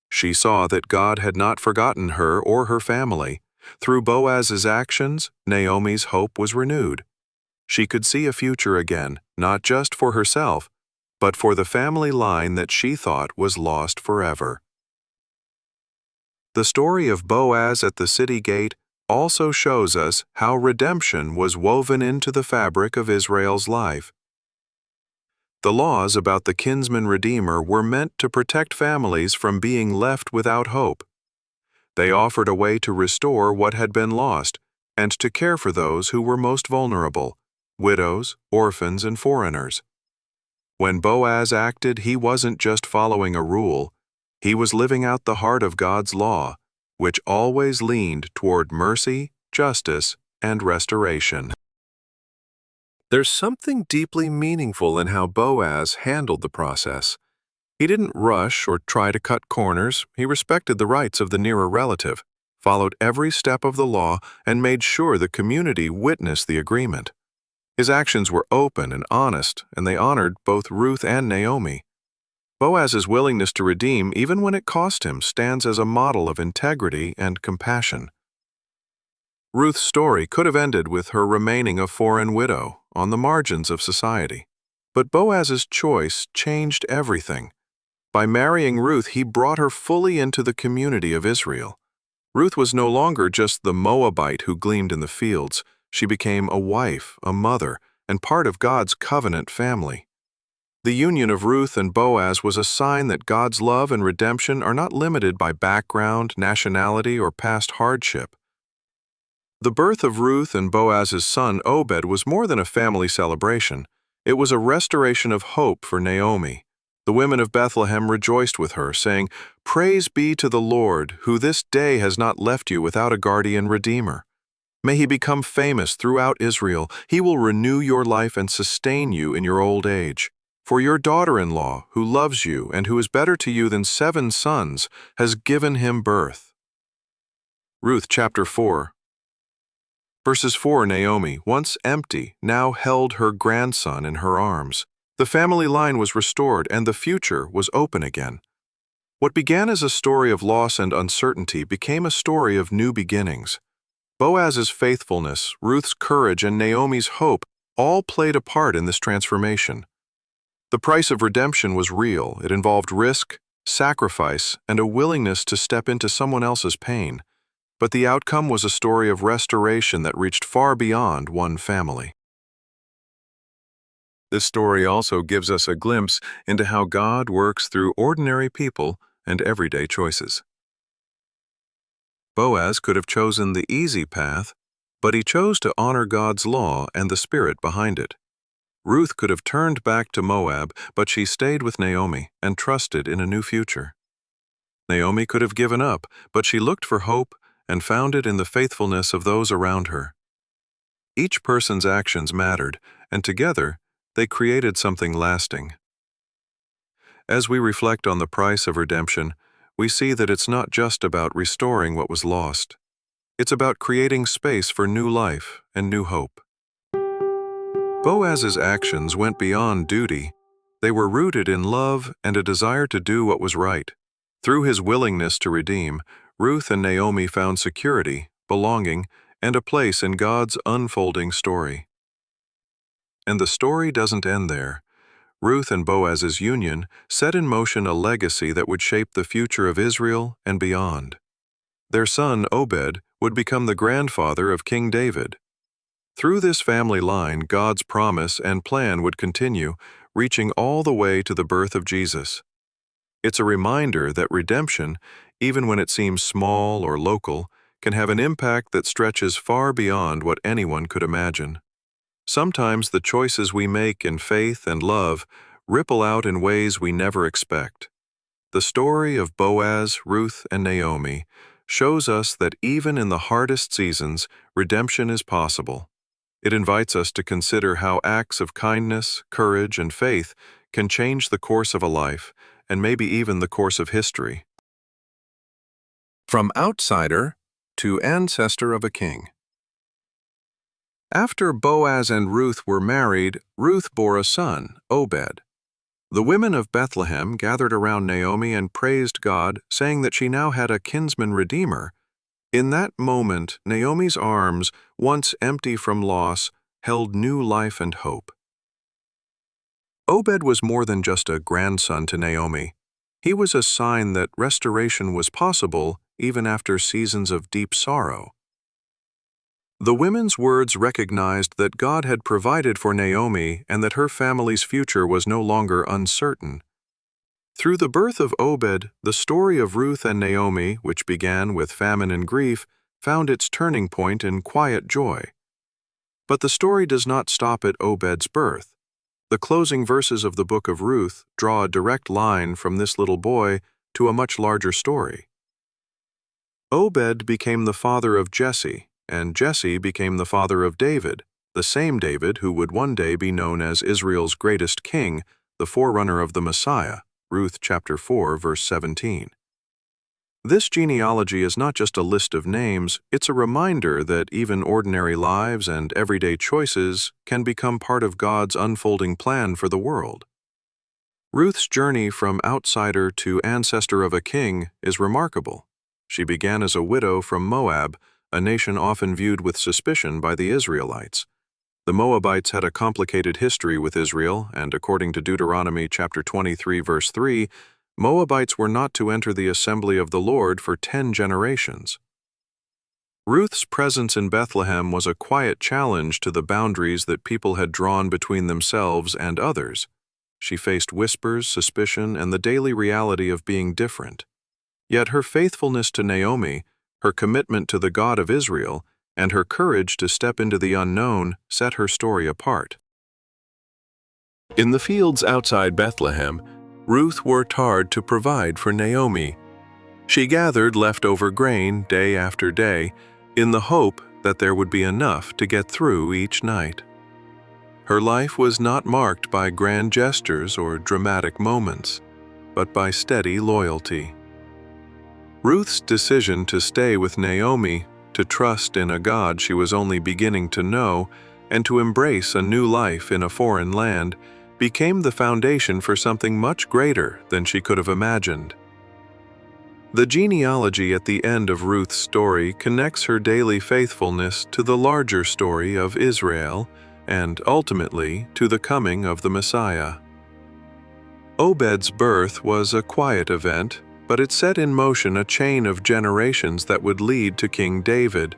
She saw that God had not forgotten her or her family. Through Boaz's actions, Naomi's hope was renewed. She could see a future again, not just for herself, but for the family line that she thought was lost forever. The story of Boaz at the city gate also shows us how redemption was woven into the fabric of Israel's life. The laws about the kinsman redeemer were meant to protect families from being left without hope. They offered a way to restore what had been lost and to care for those who were most vulnerable: widows, orphans, and foreigners. When Boaz acted, he wasn't just following a rule, he was living out the heart of God's law, which always leaned toward mercy, justice, and restoration. There's something deeply meaningful in how Boaz handled the process. He didn't rush or try to cut corners. He respected the rights of the nearer relative, followed every step of the law, and made sure the community witnessed the agreement. His actions were open and honest, and they honored both Ruth and Naomi. Boaz's willingness to redeem, even when it cost him, stands as a model of integrity and compassion. Ruth's story could have ended with her remaining a foreign widow on the margins of society. But Boaz's choice changed everything. By marrying Ruth, he brought her fully into the community of Israel. Ruth was no longer just the Moabite who gleamed in the fields. She became a wife, a mother, and part of God's covenant family. The union of Ruth and Boaz was a sign that God's love and redemption are not limited by background, nationality, or past hardship. The birth of Ruth and Boaz's son Obed was more than a family celebration. It was a restoration of hope for Naomi. The women of Bethlehem rejoiced with her, saying, "Praise be to the Lord, who this day has not left you without a guardian redeemer. May he become famous throughout Israel. He will renew your life and sustain you in your old age. For your daughter-in-law, who loves you and who is better to you than 7 sons, has given him birth." Ruth chapter 4. Verses 4, Naomi, once empty, now held her grandson in her arms. The family line was restored and the future was open again. What began as a story of loss and uncertainty became a story of new beginnings. Boaz's faithfulness, Ruth's courage, and Naomi's hope all played a part in this transformation. The price of redemption was real. It involved risk, sacrifice, and a willingness to step into someone else's pain. But the outcome was a story of restoration that reached far beyond one family. This story also gives us a glimpse into how God works through ordinary people and everyday choices. Boaz could have chosen the easy path, but he chose to honor God's law and the spirit behind it. Ruth could have turned back to Moab, but she stayed with Naomi and trusted in a new future. Naomi could have given up, but she looked for hope and found it in the faithfulness of those around her. Each person's actions mattered, and together, they created something lasting. As we reflect on the price of redemption, we see that it's not just about restoring what was lost. It's about creating space for new life and new hope. Boaz's actions went beyond duty. They were rooted in love and a desire to do what was right. Through his willingness to redeem, Ruth and Naomi found security, belonging, and a place in God's unfolding story. And the story doesn't end there. Ruth and Boaz's union set in motion a legacy that would shape the future of Israel and beyond. Their son, Obed, would become the grandfather of King David. Through this family line, God's promise and plan would continue, reaching all the way to the birth of Jesus. It's a reminder that redemption, even when it seems small or local, can have an impact that stretches far beyond what anyone could imagine. Sometimes the choices we make in faith and love ripple out in ways we never expect. The story of Boaz, Ruth, and Naomi shows us that even in the hardest seasons, redemption is possible. It invites us to consider how acts of kindness, courage, and faith can change the course of a life, and maybe even the course of history. From outsider to ancestor of a king. After Boaz and Ruth were married, Ruth bore a son, Obed. The women of Bethlehem gathered around Naomi and praised God, saying that she now had a kinsman redeemer. In that moment, Naomi's arms, once empty from loss, held new life and hope. Obed was more than just a grandson to Naomi. He was a sign that restoration was possible even after seasons of deep sorrow. The women's words recognized that God had provided for Naomi and that her family's future was no longer uncertain. Through the birth of Obed, the story of Ruth and Naomi, which began with famine and grief, found its turning point in quiet joy. But the story does not stop at Obed's birth. The closing verses of the book of Ruth draw a direct line from this little boy to a much larger story. Obed became the father of Jesse, and Jesse became the father of David, the same David who would one day be known as Israel's greatest king, the forerunner of the Messiah, Ruth chapter 4, verse 17. This genealogy is not just a list of names, it's a reminder that even ordinary lives and everyday choices can become part of God's unfolding plan for the world. Ruth's journey from outsider to ancestor of a king is remarkable. She began as a widow from Moab, a nation often viewed with suspicion by the Israelites. The Moabites had a complicated history with Israel, and according to Deuteronomy chapter 23, verse 3, Moabites were not to enter the assembly of the Lord for 10 generations. Ruth's presence in Bethlehem was a quiet challenge to the boundaries that people had drawn between themselves and others. She faced whispers, suspicion, and the daily reality of being different. Yet her faithfulness to Naomi, her commitment to the God of Israel, and her courage to step into the unknown set her story apart. In the fields outside Bethlehem, Ruth worked hard to provide for Naomi. She gathered leftover grain day after day in the hope that there would be enough to get through each night. Her life was not marked by grand gestures or dramatic moments, but by steady loyalty. Ruth's decision to stay with Naomi to trust in a God she was only beginning to know, and to embrace a new life in a foreign land, became the foundation for something much greater than she could have imagined. The genealogy at the end of Ruth's story connects her daily faithfulness to the larger story of Israel and, ultimately, to the coming of the Messiah. Obed's birth was a quiet event, but it set in motion a chain of generations that would lead to King David.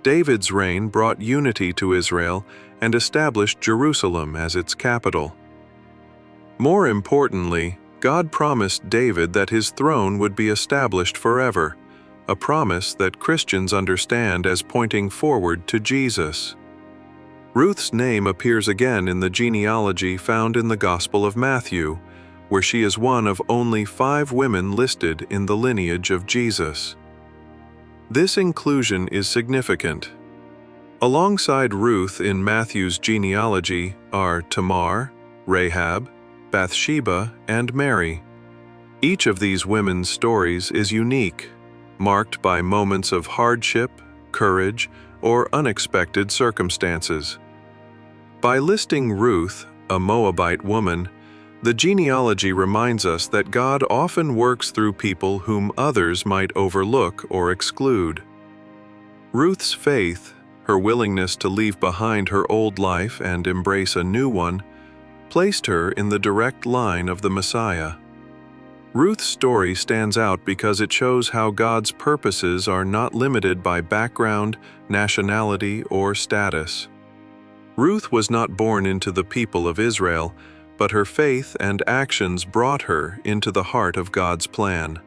David's reign brought unity to Israel and established Jerusalem as its capital. More importantly, God promised David that his throne would be established forever, a promise that Christians understand as pointing forward to Jesus. Ruth's name appears again in the genealogy found in the Gospel of Matthew, where she is one of only 5 women listed in the lineage of Jesus. This inclusion is significant. Alongside Ruth in Matthew's genealogy are Tamar, Rahab, Bathsheba, and Mary. Each of these women's stories is unique, marked by moments of hardship, courage, or unexpected circumstances. By listing Ruth, a Moabite woman, the genealogy reminds us that God often works through people whom others might overlook or exclude. Ruth's faith, her willingness to leave behind her old life and embrace a new one, placed her in the direct line of the Messiah. Ruth's story stands out because it shows how God's purposes are not limited by background, nationality, or status. Ruth was not born into the people of Israel, but her faith and actions brought her into the heart of God's plan.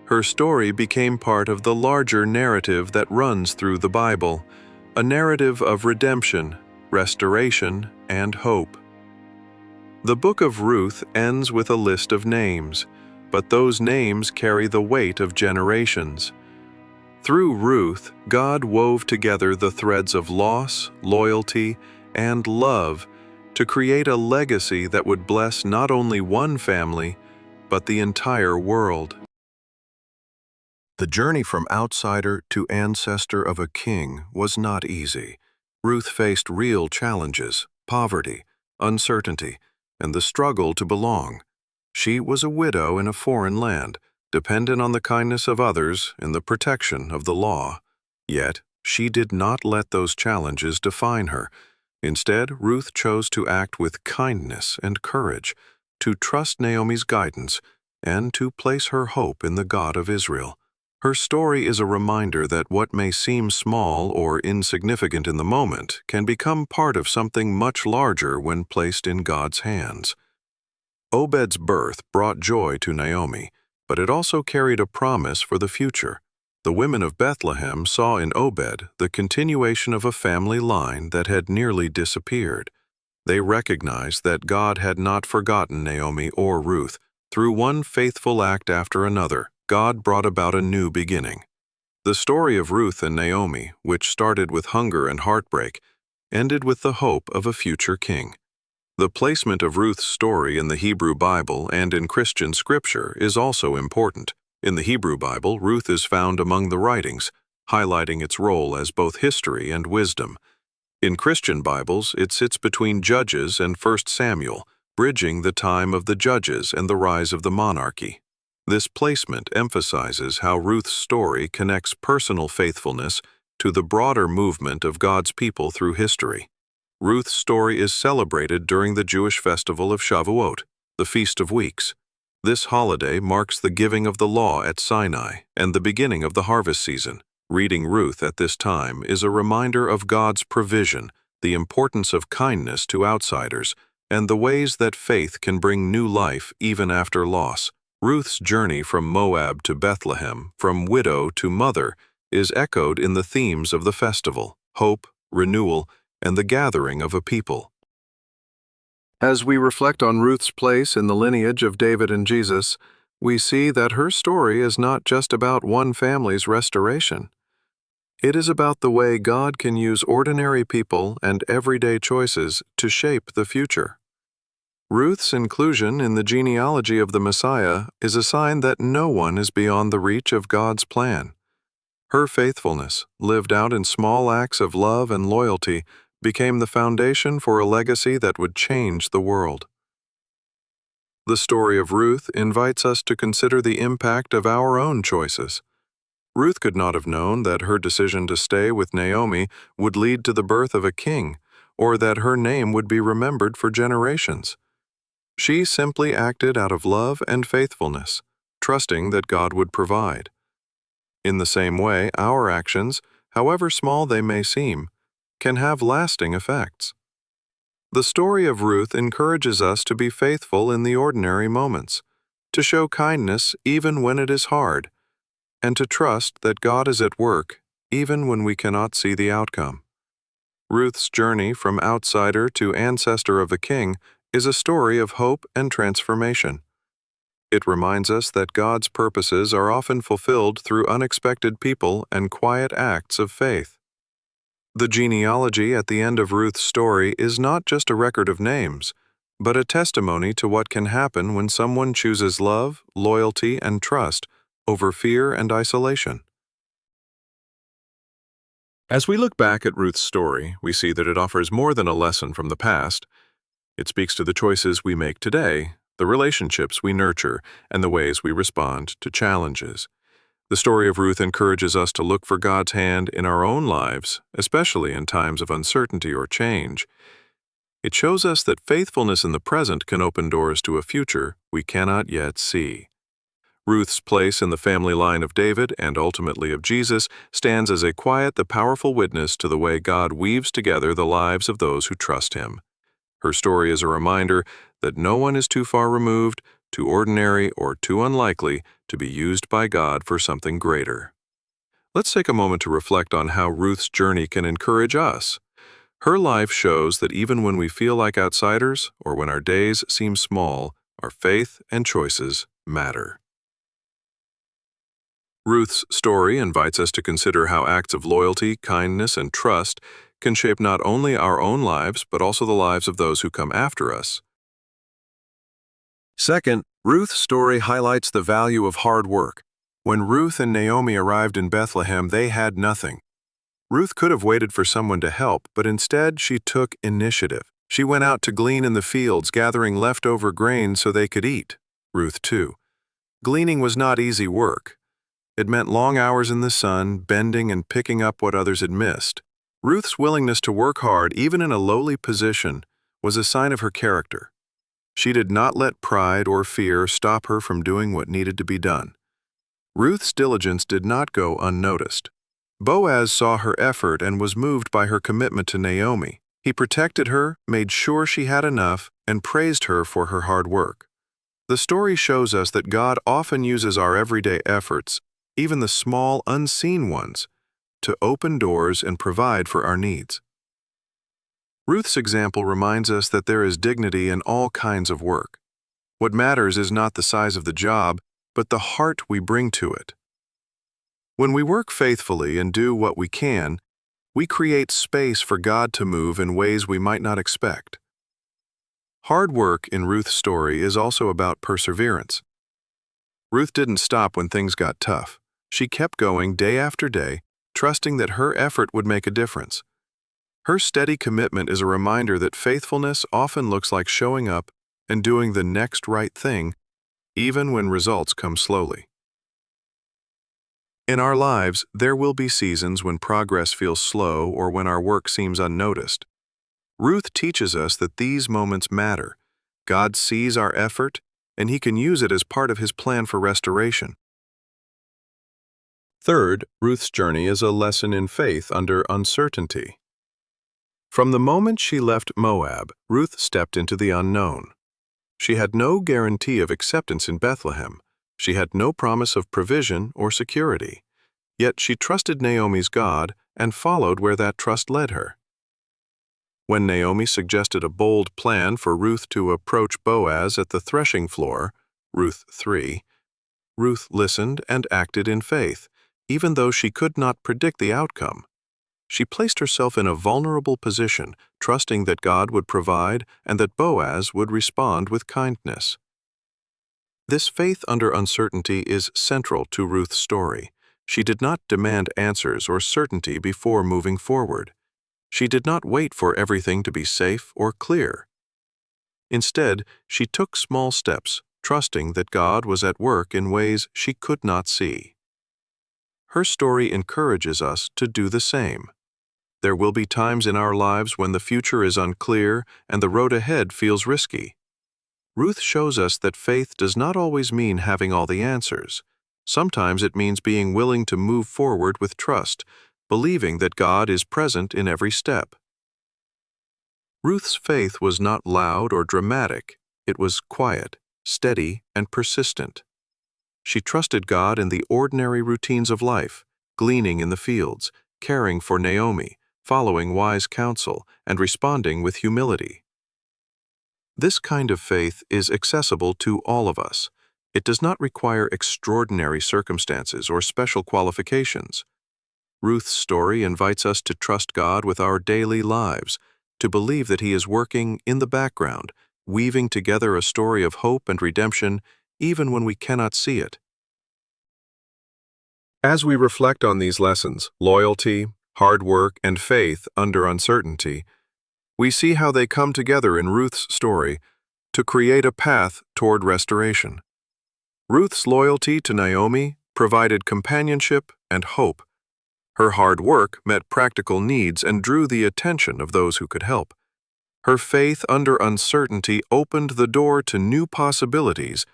Her story became part of the larger narrative that runs through the Bible, a narrative of redemption, restoration, and hope. The book of Ruth ends with a list of names, but those names carry the weight of generations. Through Ruth, God wove together the threads of loss, loyalty, and love to create a legacy that would bless not only one family, but the entire world. The journey from outsider to ancestor of a king was not easy. Ruth faced real challenges, poverty, uncertainty, and the struggle to belong. She was a widow in a foreign land, dependent on the kindness of others and the protection of the law. Yet, she did not let those challenges define her. Instead, Ruth chose to act with kindness and courage, to trust Naomi's guidance, and to place her hope in the God of Israel. Her story is a reminder that what may seem small or insignificant in the moment can become part of something much larger when placed in God's hands. Obed's birth brought joy to Naomi, but it also carried a promise for the future. The women of Bethlehem saw in Obed the continuation of a family line that had nearly disappeared. They recognized that God had not forgotten Naomi or Ruth. Through one faithful act after another, God brought about a new beginning. The story of Ruth and Naomi, which started with hunger and heartbreak, ended with the hope of a future king. The placement of Ruth's story in the Hebrew Bible and in Christian scripture is also important. In the Hebrew Bible, Ruth is found among the writings, highlighting its role as both history and wisdom. In Christian Bibles, it sits between Judges and 1 Samuel, bridging the time of the judges and the rise of the monarchy. This placement emphasizes how Ruth's story connects personal faithfulness to the broader movement of God's people through history. Ruth's story is celebrated during the Jewish festival of Shavuot, the Feast of Weeks. This holiday marks the giving of the law at Sinai and the beginning of the harvest season. Reading Ruth at this time is a reminder of God's provision, the importance of kindness to outsiders, and the ways that faith can bring new life even after loss. Ruth's journey from Moab to Bethlehem, from widow to mother, is echoed in the themes of the festival: hope, renewal, and the gathering of a people. As we reflect on Ruth's place in the lineage of David and Jesus, we see that her story is not just about one family's restoration. It is about the way God can use ordinary people and everyday choices to shape the future. Ruth's inclusion in the genealogy of the Messiah is a sign that no one is beyond the reach of God's plan. Her faithfulness, lived out in small acts of love and loyalty, became the foundation for a legacy that would change the world. The story of Ruth invites us to consider the impact of our own choices. Ruth could not have known that her decision to stay with Naomi would lead to the birth of a king, or that her name would be remembered for generations. She simply acted out of love and faithfulness, trusting that God would provide. In the same way, our actions, however small they may seem, can have lasting effects. The story of Ruth encourages us to be faithful in the ordinary moments, to show kindness even when it is hard, and to trust that God is at work even when we cannot see the outcome. Ruth's journey from outsider to ancestor of the king is a story of hope and transformation. It reminds us that God's purposes are often fulfilled through unexpected people and quiet acts of faith. The genealogy at the end of Ruth's story is not just a record of names, but a testimony to what can happen when someone chooses love, loyalty, and trust over fear and isolation. As we look back at Ruth's story, we see that it offers more than a lesson from the past. It speaks to the choices we make today, the relationships we nurture, and the ways we respond to challenges. The story of Ruth encourages us to look for God's hand in our own lives, especially in times of uncertainty or change. It shows us that faithfulness in the present can open doors to a future we cannot yet see. Ruth's place in the family line of David and ultimately of Jesus stands as a quiet, the powerful witness to the way God weaves together the lives of those who trust Him. Her story is a reminder that no one is too far removed, too ordinary, or too unlikely to be used by God for something greater. Let's take a moment to reflect on how Ruth's journey can encourage us. Her life shows that even when we feel like outsiders or when our days seem small, our faith and choices matter. Ruth's story invites us to consider how acts of loyalty, kindness, and trust can shape not only our own lives but also the lives of those who come after us. Second, Ruth's story highlights the value of hard work. When Ruth and Naomi arrived in Bethlehem, they had nothing. Ruth could have waited for someone to help, but instead she took initiative. She went out to glean in the fields, gathering leftover grain so they could eat. Ruth 2. Gleaning was not easy work. It meant long hours in the sun, bending and picking up what others had missed. Ruth's willingness to work hard, even in a lowly position, was a sign of her character. She did not let pride or fear stop her from doing what needed to be done. Ruth's diligence did not go unnoticed. Boaz saw her effort and was moved by her commitment to Naomi. He protected her, made sure she had enough, and praised her for her hard work. The story shows us that God often uses our everyday efforts, even the small, unseen ones, to open doors and provide for our needs. Ruth's example reminds us that there is dignity in all kinds of work. What matters is not the size of the job, but the heart we bring to it. When we work faithfully and do what we can, we create space for God to move in ways we might not expect. Hard work in Ruth's story is also about perseverance. Ruth didn't stop when things got tough. She kept going day after day, trusting that her effort would make a difference. Her steady commitment is a reminder that faithfulness often looks like showing up and doing the next right thing, even when results come slowly. In our lives, there will be seasons when progress feels slow or when our work seems unnoticed. Ruth teaches us that these moments matter. God sees our effort, and He can use it as part of His plan for restoration. Third, Ruth's journey is a lesson in faith under uncertainty. From the moment she left Moab, Ruth stepped into the unknown. She had no guarantee of acceptance in Bethlehem. She had no promise of provision or security. Yet she trusted Naomi's God and followed where that trust led her. When Naomi suggested a bold plan for Ruth to approach Boaz at the threshing floor, Ruth 3, Ruth listened and acted in faith, even though she could not predict the outcome. She placed herself in a vulnerable position, trusting that God would provide and that Boaz would respond with kindness. This faith under uncertainty is central to Ruth's story. She did not demand answers or certainty before moving forward. She did not wait for everything to be safe or clear. Instead, she took small steps, trusting that God was at work in ways she could not see. Her story encourages us to do the same. There will be times in our lives when the future is unclear and the road ahead feels risky. Ruth shows us that faith does not always mean having all the answers. Sometimes it means being willing to move forward with trust, believing that God is present in every step. Ruth's faith was not loud or dramatic. It was quiet, steady, and persistent. She trusted God in the ordinary routines of life, gleaning in the fields, caring for Naomi, following wise counsel, and responding with humility. This kind of faith is accessible to all of us. It does not require extraordinary circumstances or special qualifications. Ruth's story invites us to trust God with our daily lives, to believe that He is working in the background, weaving together a story of hope and redemption, even when we cannot see it. As we reflect on these lessons, loyalty, hard work, and faith under uncertainty, we see how they come together in Ruth's story to create a path toward restoration. Ruth's loyalty to Naomi provided companionship and hope. Her hard work met practical needs and drew the attention of those who could help. Her faith under uncertainty opened the door to new possibilities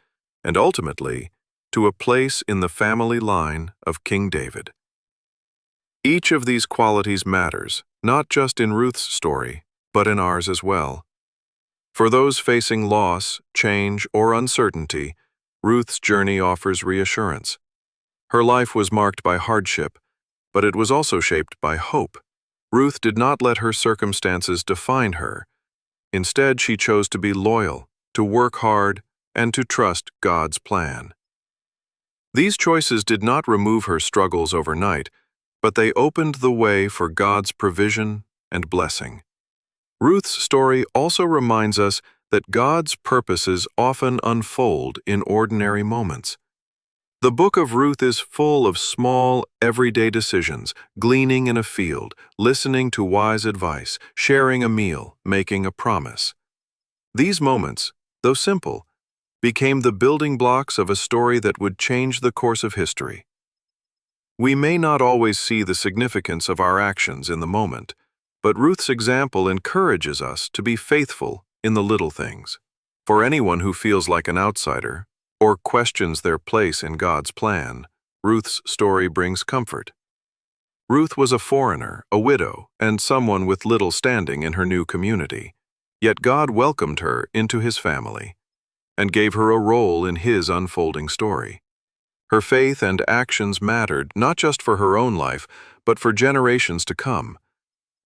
and ultimately to a place in the family line of King David. Each of these qualities matters, not just in Ruth's story, but in ours as well. For those facing loss, change, or uncertainty, Ruth's journey offers reassurance. Her life was marked by hardship, but it was also shaped by hope. Ruth did not let her circumstances define her. Instead, she chose to be loyal, to work hard, and to trust God's plan. These choices did not remove her struggles overnight, but they opened the way for God's provision and blessing. Ruth's story also reminds us that God's purposes often unfold in ordinary moments. The book of Ruth is full of small, everyday decisions, gleaning in a field, listening to wise advice, sharing a meal, making a promise. These moments, though simple, became the building blocks of a story that would change the course of history. We may not always see the significance of our actions in the moment, but Ruth's example encourages us to be faithful in the little things. For anyone who feels like an outsider or questions their place in God's plan, Ruth's story brings comfort. Ruth was a foreigner, a widow, and someone with little standing in her new community. Yet God welcomed her into His family and gave her a role in His unfolding story. Her faith and actions mattered not just for her own life, but for generations to come.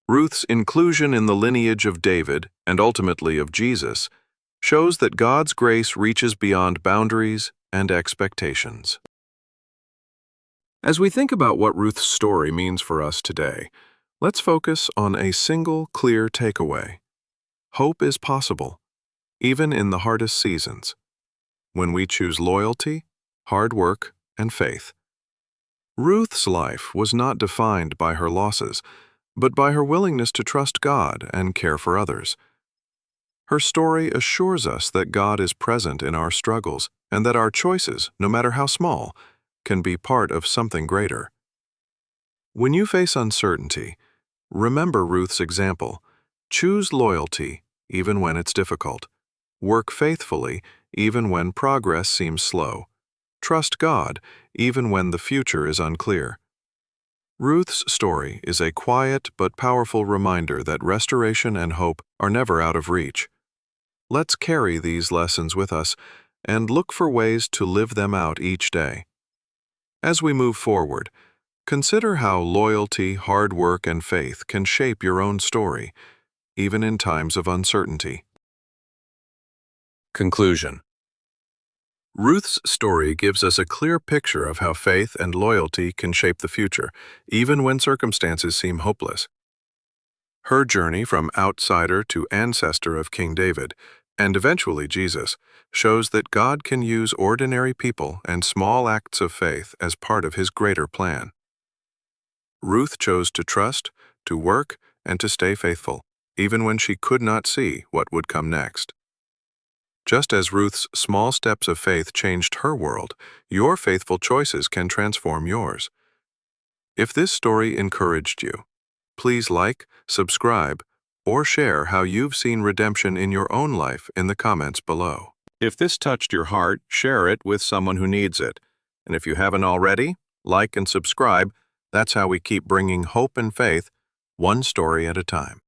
Ruth's inclusion in the lineage of David, and ultimately of Jesus, shows that God's grace reaches beyond boundaries and expectations. As we think about what Ruth's story means for us today, let's focus on a single clear takeaway. Hope is possible, even in the hardest seasons, when we choose loyalty, hard work, and faith. Ruth's life was not defined by her losses, but by her willingness to trust God and care for others. Her story assures us that God is present in our struggles and that our choices, no matter how small, can be part of something greater. When you face uncertainty, remember Ruth's example. Choose loyalty, even when it's difficult. Work faithfully, even when progress seems slow. Trust God, even when the future is unclear. Ruth's story is a quiet but powerful reminder that restoration and hope are never out of reach. Let's carry these lessons with us and look for ways to live them out each day. As we move forward, consider how loyalty, hard work, and faith can shape your own story, even in times of uncertainty. Conclusion. Ruth's story gives us a clear picture of how faith and loyalty can shape the future, even when circumstances seem hopeless. Her journey from outsider to ancestor of King David And eventually Jesus shows that God can use ordinary people and small acts of faith as part of his greater plan. Ruth chose to trust, to work, and to stay faithful, even when she could not see what would come next. Just as Ruth's small steps of faith changed her world, your faithful choices can transform yours. If this story encouraged you, please like, subscribe, or share how you've seen redemption in your own life in the comments below. If this touched your heart, share it with someone who needs it. And if you haven't already, like and subscribe. That's how we keep bringing hope and faith, one story at a time.